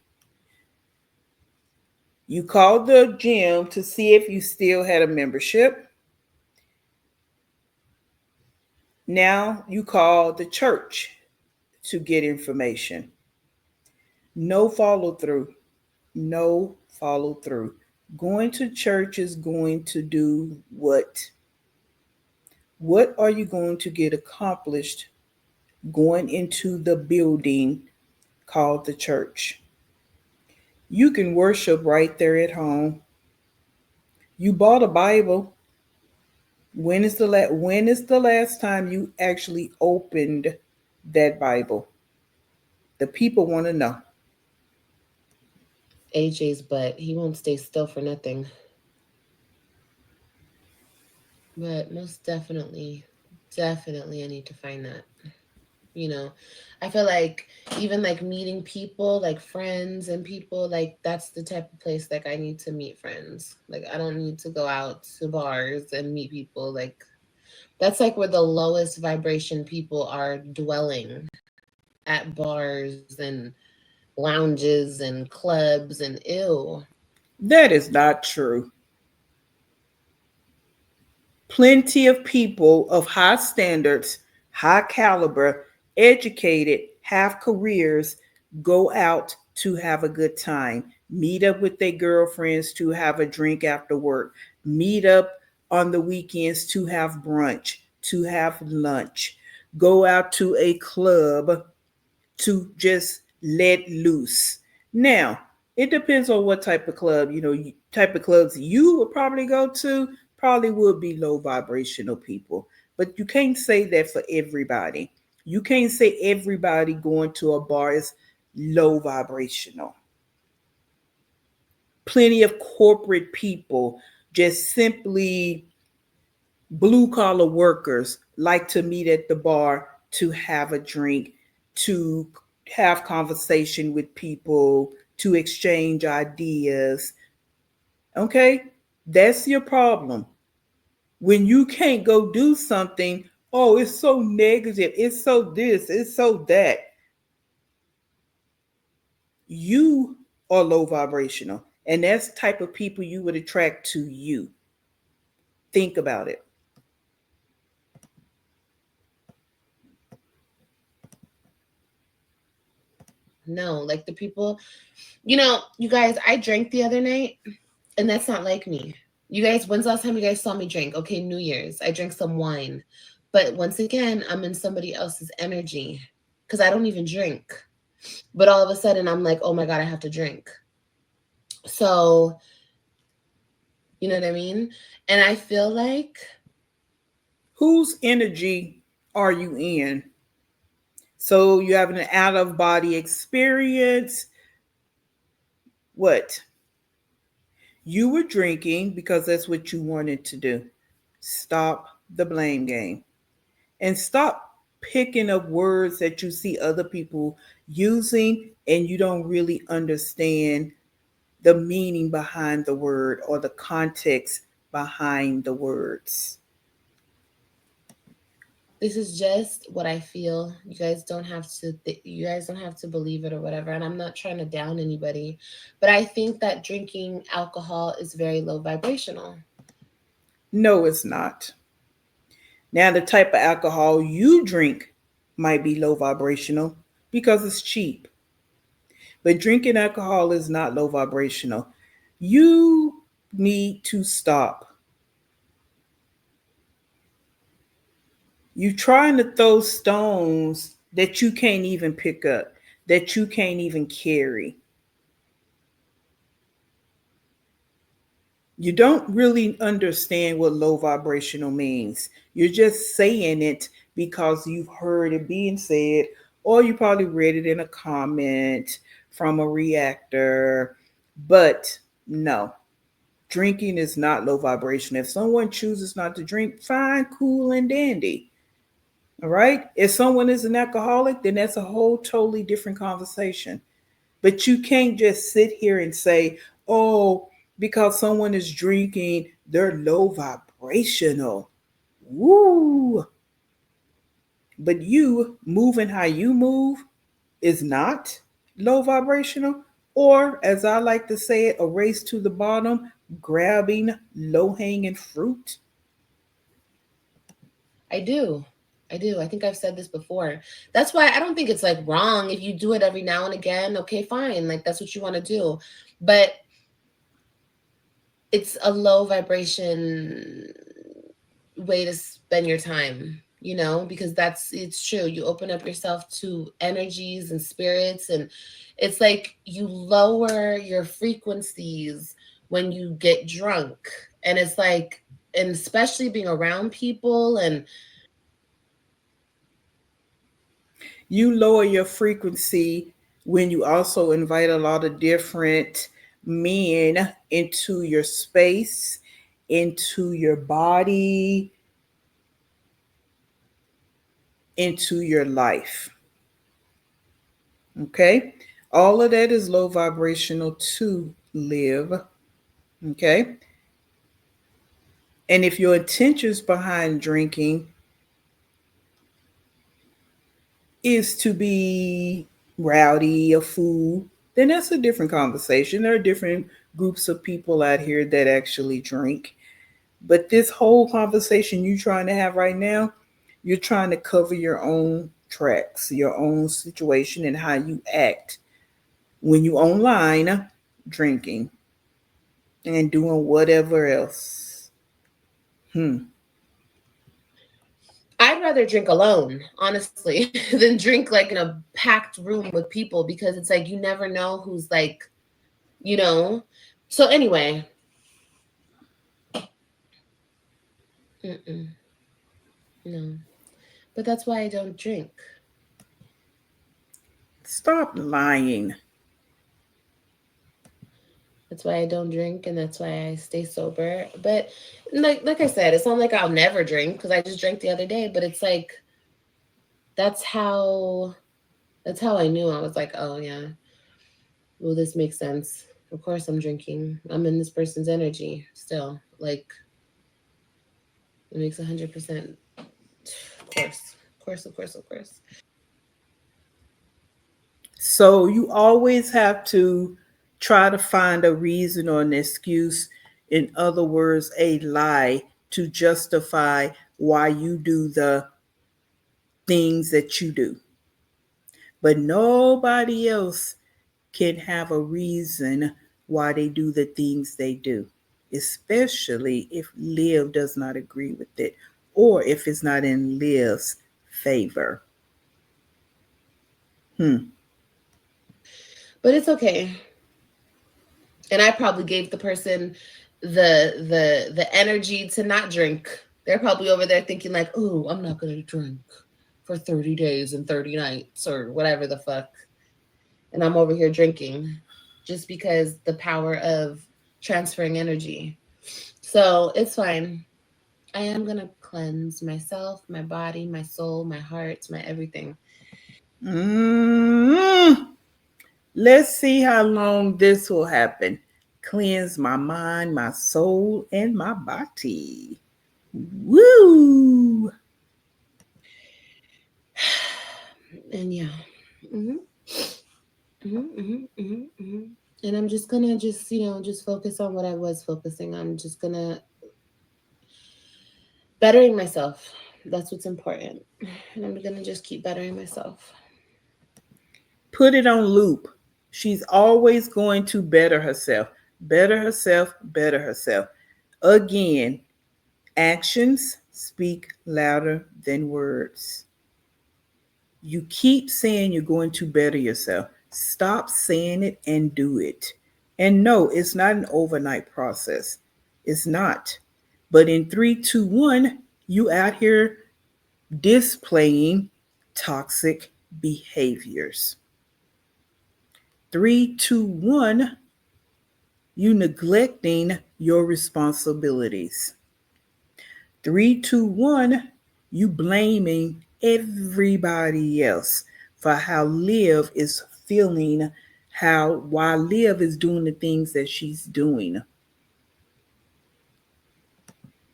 You called the gym to see if you still had a membership. Now you call the church to get information. No follow through. No follow through. Going to church is going to do what? What are you going to get accomplished going into the building called the church? You can worship right there at home. You bought a Bible. When is the last time you actually opened that Bible? The people want to know. AJ's butt, he won't stay still for nothing. But most definitely, definitely, I need to find that. You know, I feel like even like meeting people, like friends and people, like that's the type of place like I need to meet friends. Like I don't need to go out to bars and meet people. Like that's like where the lowest vibration people are dwelling at bars and lounges and clubs and ew. That is not true. Plenty of people of high standards, high caliber, educated, have careers, go out to have a good time, meet up with their girlfriends to have a drink after work, meet up on the weekends to have brunch, to have lunch, go out to a club to just let loose. Now, it depends on what type of club, type of clubs you would probably go to, probably would be low vibrational people. But you can't say that for everybody. You can't say everybody going to a bar is low vibrational. Plenty of corporate people just simply blue collar workers like to meet at the bar to have a drink, to have conversation with people, to exchange ideas. Okay? That's your problem. When you can't go do something, oh, it's so negative, it's so this, it's so that. You are low vibrational. And that's the type of people you would attract to you. Think about it. No, like the people, you know, you guys, I drank the other night and that's not like me. You guys, when's the last time you guys saw me drink? Okay, New Year's. I drank some wine. But once again, I'm in somebody else's energy because I don't even drink. But all of a sudden, I'm like, oh my God, I have to drink. So, you know what I mean? And I feel like Whose energy are you in? So you have an out of body experience. What? You were drinking because that's what you wanted to do. Stop the blame game and stop picking up words that you see other people using and you don't really understand the meaning behind the word or the context behind the words. this is just what I feel. You guys don't have to you guys don't have to believe it or whatever. And I'm not trying to down anybody, but I think that drinking alcohol is very low vibrational. No, it's not. Now, the type of alcohol you drink might be low vibrational because it's cheap, but drinking alcohol is not low vibrational. You need to stop. You're trying to throw stones that you can't even pick up, that you can't even carry. You don't really understand what low vibrational means. You're just saying it because you've heard it being said, or you probably read it in a comment from a reactor. But no, drinking is not low vibration. If someone chooses not to drink, fine, cool, and dandy. All right. If someone is an alcoholic, then that's a whole totally different conversation. But you can't just sit here and say, oh, because someone is drinking, they're low vibrational. Woo. But you moving how you move is not low vibrational. Or, as I like to say it, a race to the bottom, grabbing low hanging fruit. I do. I do. I think I've said this before. That's why I don't think it's like wrong if you do it every now and again. Okay, fine. Like that's what you want to do. But it's a low vibration way to spend your time, because it's true. You open up yourself to energies and spirits, and it's like you lower your frequencies when you get drunk. And it's like, and especially being around people and You lower your frequency when you also invite a lot of different men into your space, into your body, into your life. Okay? All of that is low vibrational to live. Okay? And if your intentions behind drinking is to be rowdy, a fool, then that's a different conversation. There are different groups of people out here that actually drink. But this whole conversation you trying to have right now, you're trying to cover your own tracks, your own situation, and how you act when you online drinking and doing whatever else. Hmm. I'd rather drink alone, honestly, than drink like in a packed room with people, because it's like you never know who's like, you know. So anyway, mm-mm, no. But that's why I don't drink. Stop lying. That's why I don't drink, and that's why I stay sober. But like I said, it's not like I'll never drink because I just drank the other day. But it's like that's how that's how I knew. I was like, oh yeah, well this makes sense. Of course I'm drinking. I'm in this person's energy still. Like it makes 100%. Of course, of course, of course, of course. So you always have to try to find a reason or an excuse, in other words, a lie to justify why you do the things that you do. But nobody else can have a reason why they do the things they do, especially if Liv does not agree with it or if it's not in Liv's favor. Hmm. But it's okay. And I probably gave the person the energy to not drink. They're probably over there thinking like, "Oh, I'm not gonna drink for 30 days and 30 nights or whatever the fuck," and I'm over here drinking, just because the power of transferring energy. So it's fine. I am gonna cleanse myself, my body, my soul, my heart, my everything. Mm. Let's see how long this will happen. Cleanse my mind, my soul, and my body. Woo! And yeah. hmm And I'm just gonna just focus on what I was focusing on. Just gonna bettering myself. That's what's important. And I'm gonna just keep bettering myself. Put it on loop. She's always going to better herself, better herself, better herself. Again, actions speak louder than words. You keep saying you're going to better yourself. Stop saying it and do it. And no, it's not an overnight process. It's not. But in 3, 2, 1, you out here displaying toxic behaviors. 3, 2, 1, you neglecting your responsibilities. 3, 2, 1, you blaming everybody else for how Liv is feeling, how why Liv is doing the things that she's doing.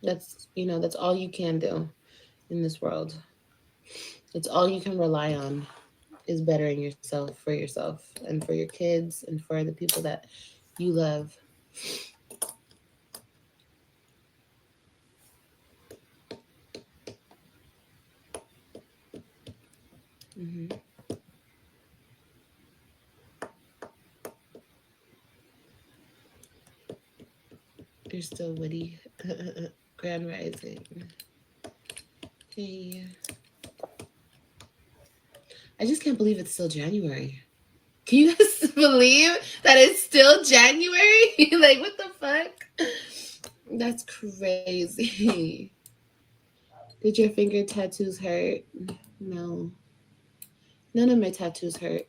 That's all you can do in this world. It's all you can rely on is bettering yourself for yourself and for your kids and for the people that you love. Hmm. You're still witty. Grand rising. Hey. I just can't believe it's still January. Can you guys believe that it's still January? Like, what the fuck? That's crazy. Did your finger tattoos hurt? No. None of my tattoos hurt.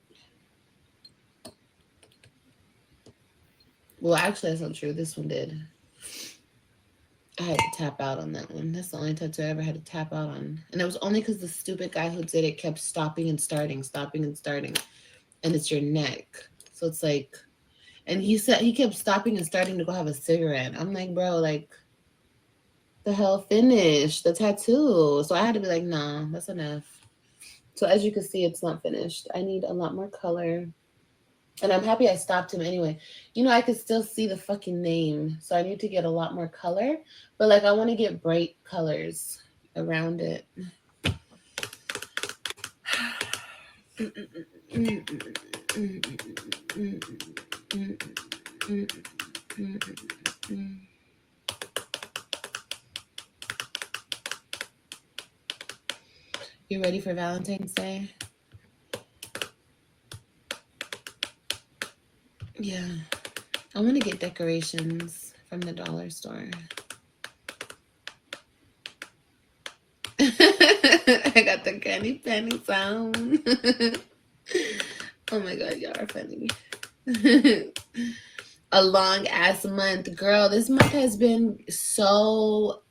Well, actually, that's not true. This one did. I had to tap out on that one. That's the only tattoo I ever had to tap out on. And it was only because the stupid guy who did it kept stopping and starting, stopping and starting. And it's your neck. So it's like, and he said he kept stopping and starting to go have a cigarette. I'm like, bro, like, the hell, finish the tattoo. So I had to be like, nah, that's enough. So as you can see, it's not finished. I need a lot more color. And I'm happy I stopped him anyway. I could still see the fucking name. So I need to get a lot more color. But like I want to get bright colors around it. You ready for Valentine's Day? Yeah. I want to get decorations from the dollar store. I got the candy penny sound. Oh my god, y'all are funny. A long ass month. Girl, this month has been so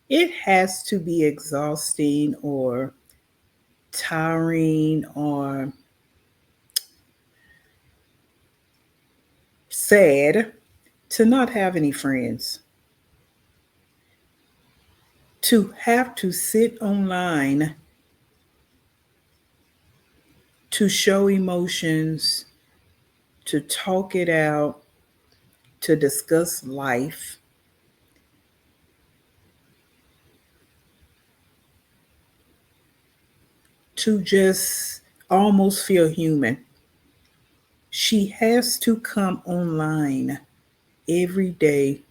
It has to be exhausting or tiring or sad to not have any friends, to have to sit online to show emotions, to talk it out, to discuss life, to just almost feel human. She has to come online every day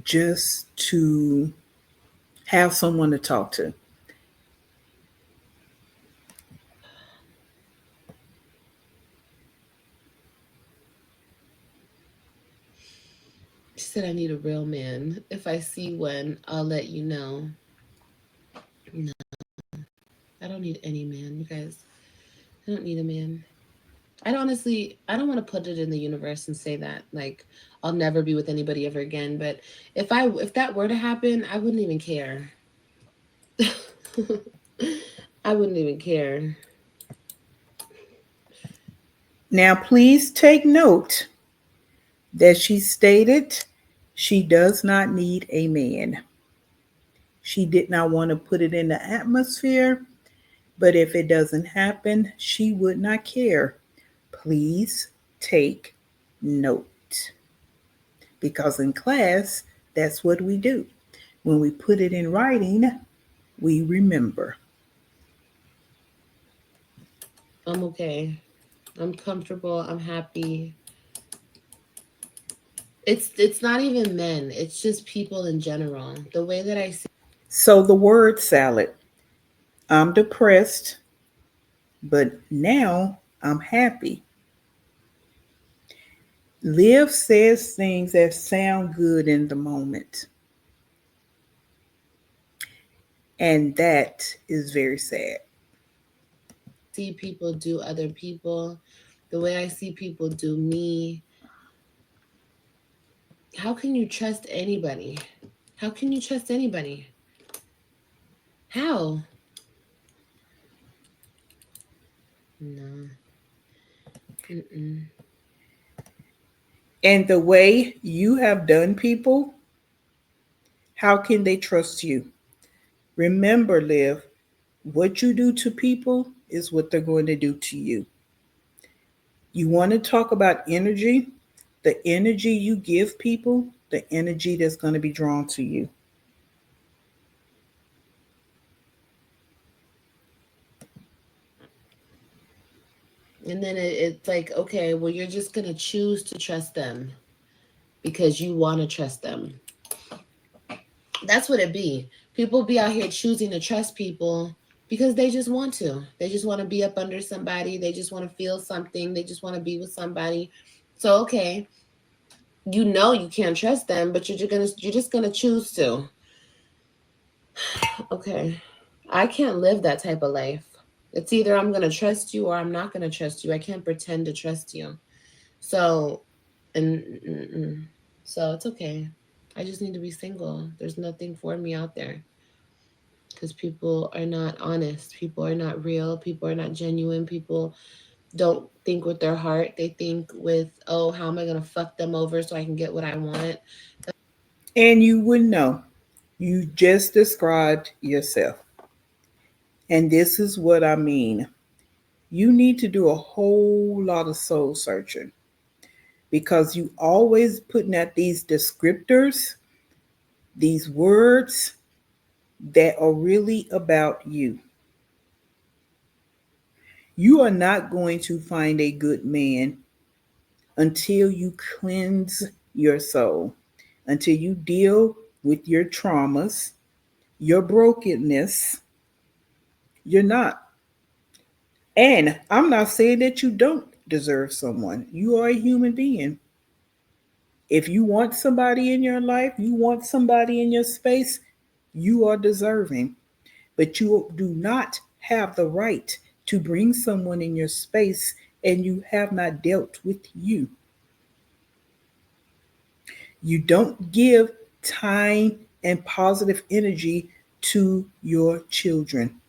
just to have someone to talk to. she said I need a real man. If I see one, I'll let you know. No, I don't need any man, you guys. I don't need a man. I don't want to put it in the universe and say that like I'll never be with anybody ever again. But if that were to happen, I wouldn't even care. I wouldn't even care. Now, please take note that she stated she does not need a man. She did not want to put it in the atmosphere, but if it doesn't happen, she would not care. Please take note. because in class, that's what we do. When we put it in writing, we remember. I'm okay. I'm comfortable. I'm happy. It's not even men. It's just people in general. The way that I see So the word salad, I'm depressed, but now I'm happy. Liv says things that sound good in the moment, and that is very sad. people do other people, the way I see people do me, how can you trust anybody? How can you trust anybody? How? No. Mm-mm. And the way you have done people, how can they trust you? Remember, Liv, what you do to people is what they're going to do to you. You want to talk about energy? The energy you give people, the energy that's going to be drawn to you. And then it's like, okay, well, you're just gonna choose to trust them because you want to trust them. That's what it be. People be out here choosing to trust people because they just want to. They just want to be up under somebody. They just want to feel something. They just want to be with somebody. So okay, you know you can't trust them, but you're just gonna choose to. Okay, I can't live that type of life. It's either I'm gonna trust you or I'm not gonna trust you. I can't pretend to trust you. So, and so it's okay. I just need to be single. There's nothing for me out there because people are not honest. People are not real. People are not genuine. People don't think with their heart. They think with, oh, how am I gonna fuck them over so I can get what I want? And you would know. You just described yourself. And this is what I mean. You need to do a whole lot of soul searching because you always putting out these descriptors, these words that are really about you. You are not going to find a good man until you cleanse your soul, until you deal with your traumas, your brokenness. You're not. And I'm not saying that you don't deserve someone. You are a human being. If you want somebody in your life, you want somebody in your space, you are deserving. But you do not have the right to bring someone in your space and you have not dealt with you. You don't give time and positive energy to your children,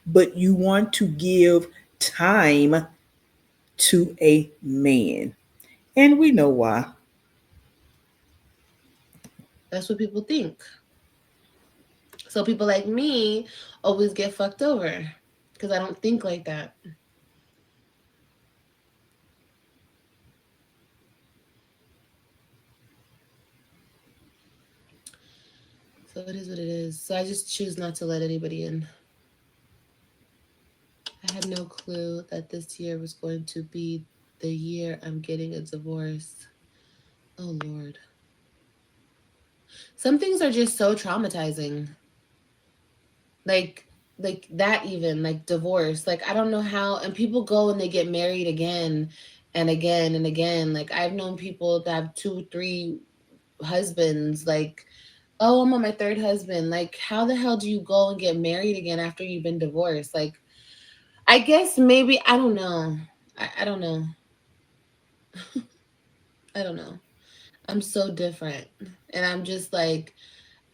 but you want to give time to a man. And we know why. That's what people think. So people like me always get fucked over because I don't think like that. So it is what it is. So I just choose not to let anybody in. I had no clue that this year was going to be the year I'm getting a divorce. Oh Lord. Some things are just so traumatizing. Like like that, even like divorce. Like I don't know how, and people go and they get married again and again and again. Like I've known people that have two, three husbands. Like, oh, I'm on my third husband. Like, how the hell do you go and get married again after you've been divorced? Like, I guess maybe I don't know. I don't know. I don't know. I'm so different. And I'm just like,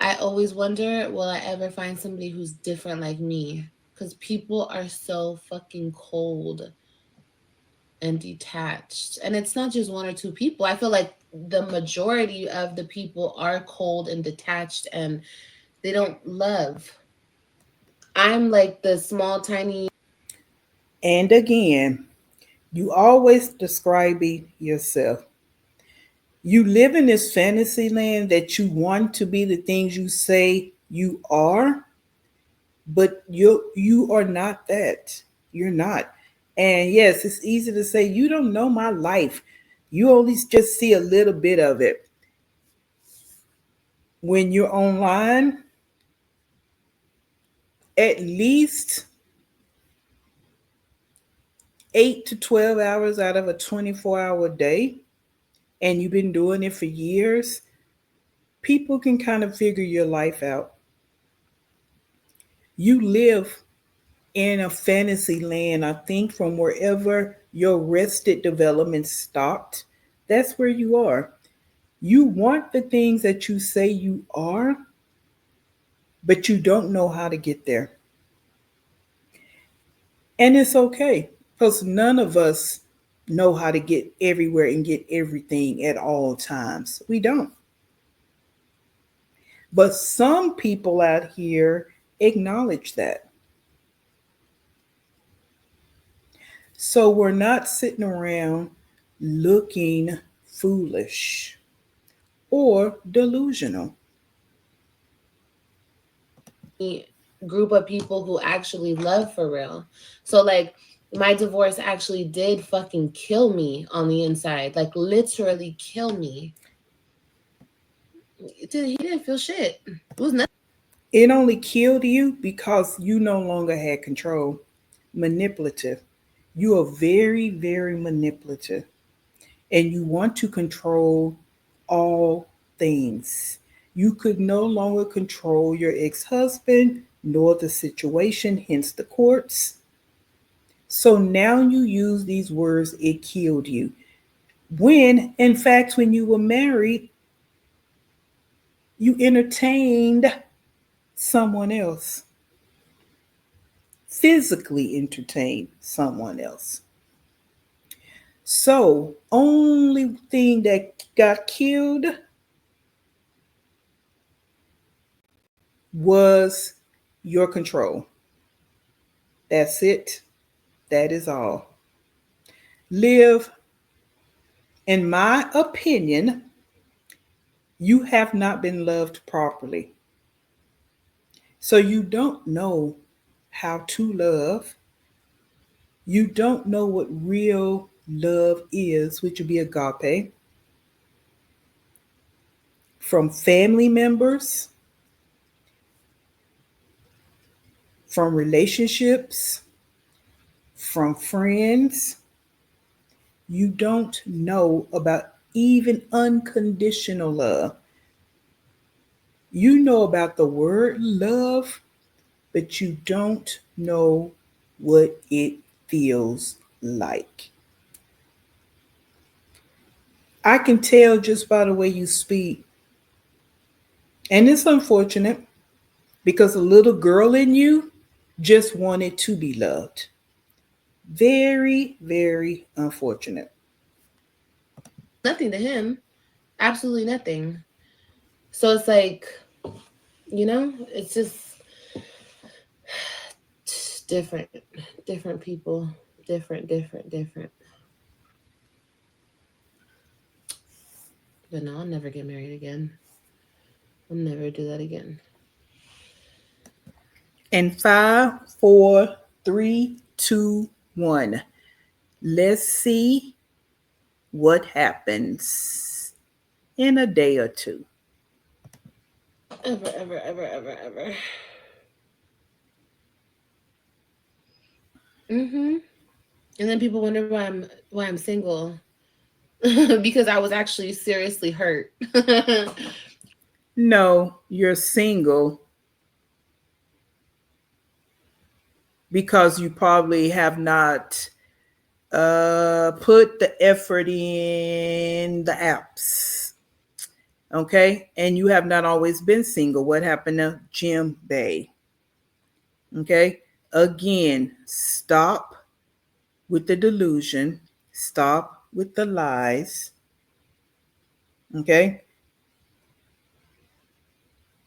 I always wonder, will I ever find somebody who's different like me? Because people are so fucking cold and detached. And it's not just one or two people. I feel like the majority of the people are cold and detached and they don't love. I'm like the small, tiny. And again, You always describing yourself. You live in this fantasy land that you want to be the things you say you are, but you are not that. You're not. And yes, it's easy to say you don't know my life. You only just see a little bit of it. When you're online, at least 8 to 12 hours out of a 24-hour day, and you've been doing it for years, people can kind of figure your life out. You live in a fantasy land, I think, from wherever your rested development stopped. That's where you are. You want the things that you say you are, but you don't know how to get there. And it's okay because none of us know how to get everywhere and get everything at all times. We don't. But some people out here acknowledge that. So we're not sitting around looking foolish or delusional. Group of people who actually love for real. So like my divorce actually did fucking kill me on the inside, like literally kill me. He didn't feel shit. It was nothing. It only killed you because you no longer had control. Manipulative. You are very, very manipulative. And you want to control all things. You could no longer control your ex husband nor the situation, hence the courts. So now you use these words, it killed you. When, in fact, when you were married, you entertained someone else, physically entertained someone else. So, only thing that got killed was your control. That's it. That is all. Live, in my opinion, you have not been loved properly. So you don't know how to love. You don't know what real love is, which would be agape, from family members, from relationships, from friends. You don't know about even unconditional love. You know about the word love, but you don't know what it feels like. I can tell just by the way you speak. And it's unfortunate because a little girl in you just wanted to be loved. Very, very unfortunate. Nothing to him. Absolutely nothing. So it's like, it's just different, different people, different. But no, I'll never get married again. I'll never do that again. And 5, 4, 3, 2, 1. Let's see what happens in a day or two. Ever, ever, ever, ever, ever. Mm-hmm. And then people wonder why I'm single. Because I was actually seriously hurt. No, you're single because you probably have not put the effort in the apps. Okay. And you have not always been single. What happened to Jim Bay? Okay. Again, stop with the delusion, stop with the lies. Okay.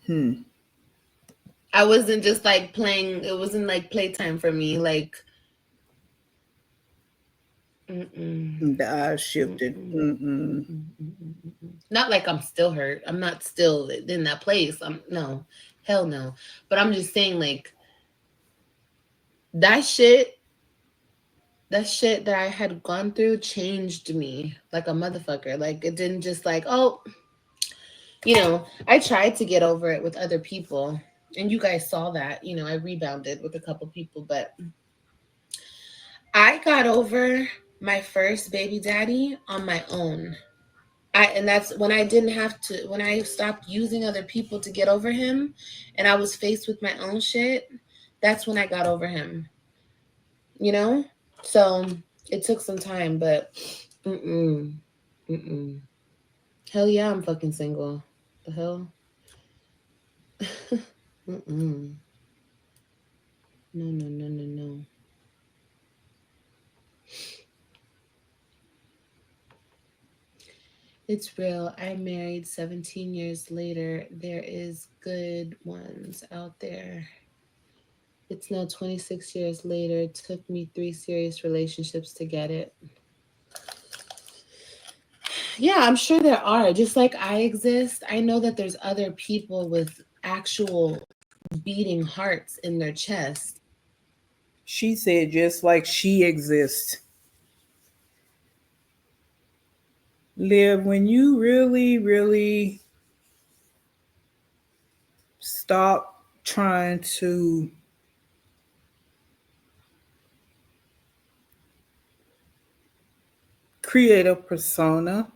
Hmm. I wasn't just like playing, it wasn't like playtime for me. Like Mm-mm. The eyes shifted. Mm-mm. Mm-mm. Mm-mm. Mm-mm. Not like I'm still hurt. I'm not still in that place. I'm no, hell no. But I'm just saying, like that shit, that shit that I had gone through changed me like a motherfucker. Like it didn't just like, oh, I tried to get over it with other people, and you guys saw that. I rebounded with a couple people, but I got over my first baby daddy on my own. And that's when I didn't have to, when I stopped using other people to get over him, and I was faced with my own shit. That's when I got over him. You know, so it took some time, but mm-mm, mm-mm. Hell yeah, I'm fucking single. The hell, mm-mm. No, no, no, no, no. It's real. I married 17 years later. There is good ones out there. It's now 26 years later. It took me 3 serious relationships to get it. Yeah, I'm sure there are. Just like I exist, I know that there's other people with actual beating hearts in their chest. She said just like she exists. Live when you really, really stop trying to create a persona,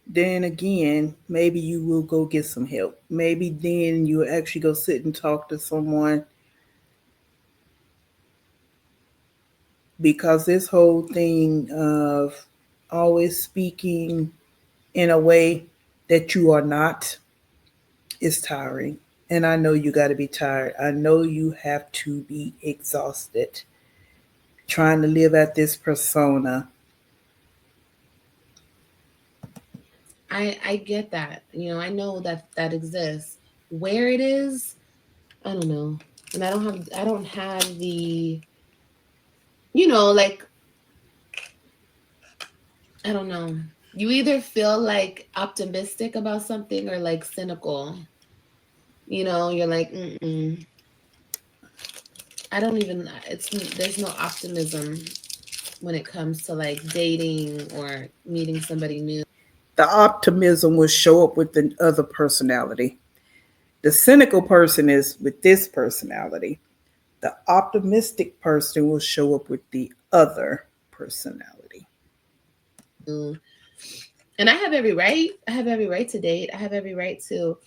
then again, maybe you will go get some help. Maybe then you'll actually go sit and talk to someone, because this whole thing of always speaking in a way that you are not is tiring. And I know you got to be tired. I know you have to be exhausted trying to live at this persona. I get that. I know that that exists. Where it is, I don't know. And I don't have the, like, I don't know. You either feel like optimistic about something or like cynical. You're like, mm-mm. I don't even, there's no optimism when it comes to like dating or meeting somebody new. The optimism will show up with the other personality. The cynical person is with this personality. The optimistic person will show up with the other personality. And I have every right. I have every right to date. I have every right to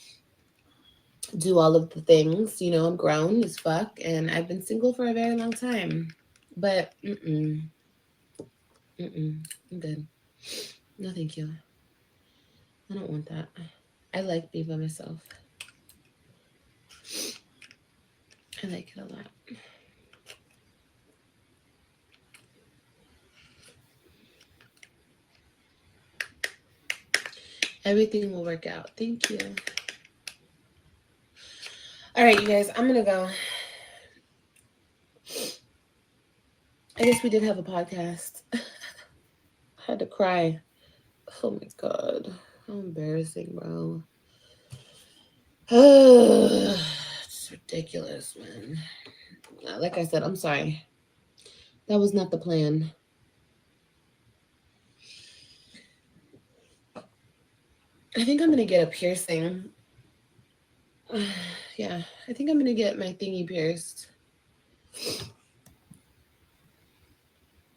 do all of the things. I'm grown as fuck and I've been single for a very long time. But mm-mm, I'm good. No, thank you. I don't want that. I like being by myself. I like it a lot. Everything will work out. Thank you. All right, you guys, I'm gonna go. I guess we did have a podcast. I had to cry. Oh my god. How embarrassing, bro. It's ridiculous, man. Like I said, I'm sorry. That was not the plan. I think I'm gonna get a piercing. Yeah, I think I'm gonna get my thingy pierced.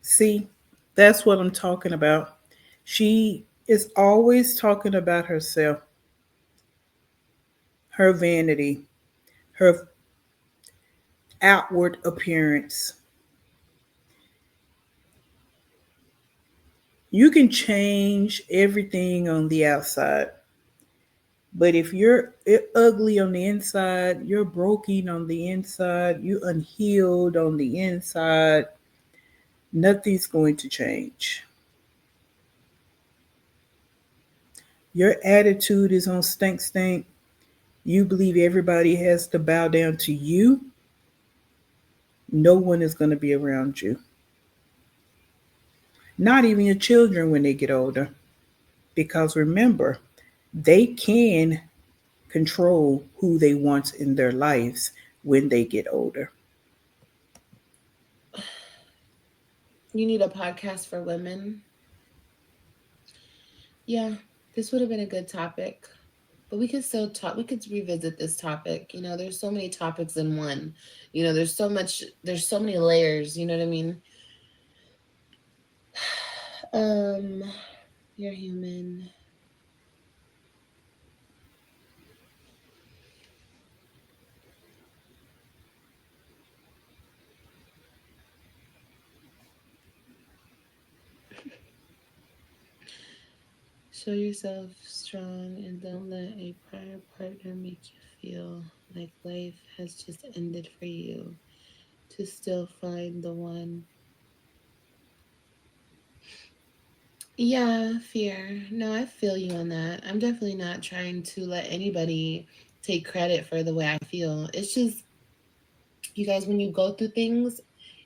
See, that's what I'm talking about. She is always talking about herself, her vanity, her outward appearance. You can change everything on the outside, but if you're ugly on the inside, you're broken on the inside, you're unhealed on the inside, nothing's going to change. Your attitude is on stink stink. You believe everybody has to bow down to you. No one is going to be around you. not even your children when they get older. Because remember, they can control who they want in their lives when they get older. You need a podcast for women. Yeah, this would have been a good topic. But we could still talk, we could revisit this topic. You know, there's so many topics in one. You know, there's so many layers, you know what I mean? Um, you're human. Show yourself strong and don't let a prior partner make you feel like life has just ended for you to still find the one. Yeah, fear. No, I feel you on that. I'm definitely not trying to let anybody take credit for the way I feel. It's just, you guys, when you go through things,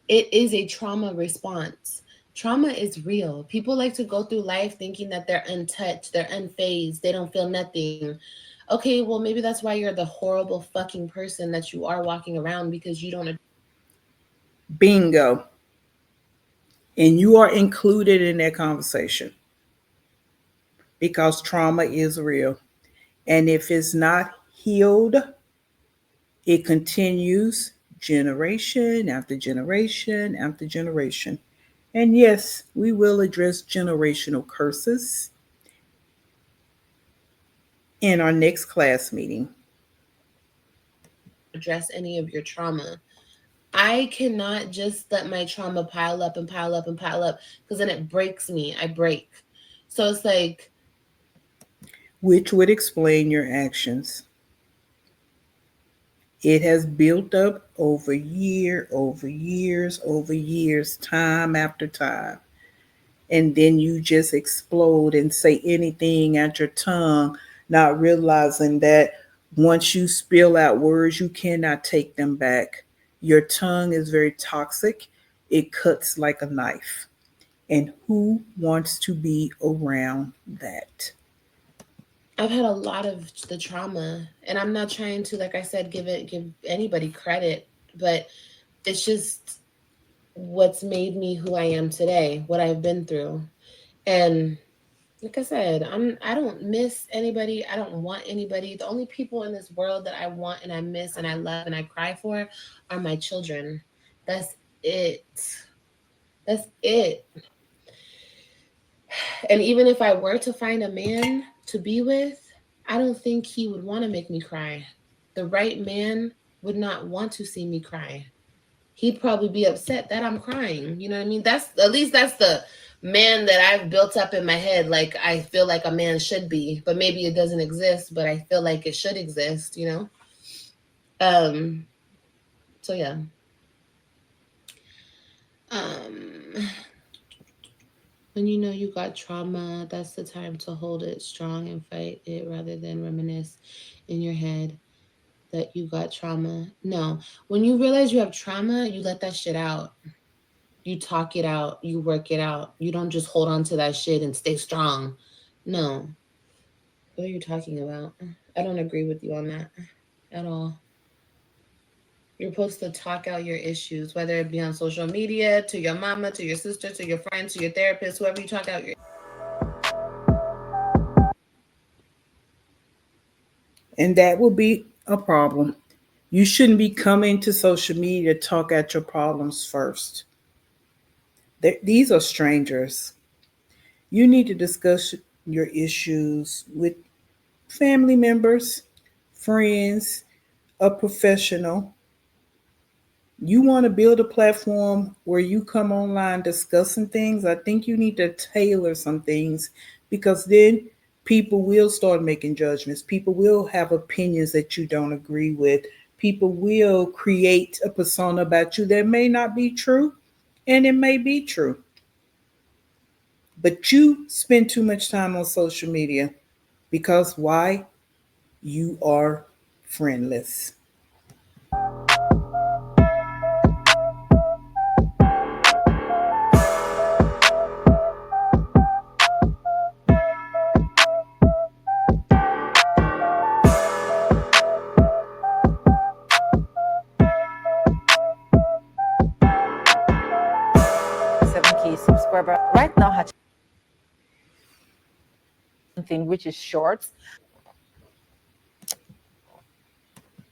it is a trauma response. Trauma is real. People like to go through life thinking that they're untouched, they're unfazed, they don't feel nothing. Okay, well, maybe that's why you're the horrible fucking person that you are walking around because you don't. Bingo. And you are included in that conversation because trauma is real. And if it's not healed, it continues generation after generation after generation. And yes, we will address generational curses in our next class meeting. Address any of your trauma. I cannot just let my trauma pile up and pile up and pile up because then it breaks me. I break. So it's like, Which would explain your actions. It has built up over years, over years, time after time. And then you just explode and say anything at your tongue, not realizing that once you spill out words, you cannot take them back. Your tongue is very toxic, it cuts like a knife. And who wants to be around that? I've had a lot of the trauma, and I'm not trying to, like I said, give anybody credit, but it's just what's made me who I am today, what I've been through. And like I said, I don't miss anybody. I don't want anybody. The only people in this world that I want and I miss and I love and I cry for are my children. That's it. That's it. And even if I were to find a man to be with, I don't think he would want to make me cry. The right man would not want to see me cry. He'd probably be upset that I'm crying. You know what I mean? That's at least that's the man that I've built up in my head. Like I feel like a man should be, but maybe it doesn't exist. But I feel like it should exist. You know. Um. So yeah. Um. When you know you got trauma, that's the time to hold it strong and fight it rather than reminisce in your head that you got trauma. No, when you realize you have trauma, you let that shit out. You talk it out, you work it out. You don't just hold on to that shit and stay strong. No. What are you talking about? I don't agree with you on that at all. You're supposed to talk out your issues, whether it be on social media, to your mama, to your sister, to your friends, to your therapist, whoever you talk out your. And that will be a problem. You shouldn't be coming to social media to talk at your problems first. These are strangers. You need to discuss your issues with family members, friends, a professional. You want to build a platform where you come online discussing things. I think you need to tailor some things because then people will start making judgments. People will have opinions that you don't agree with. People will create a persona about you that may not be true and it may be true. But you spend too much time on social media because why? You are friendless. subscriber right now has thing which is shorts.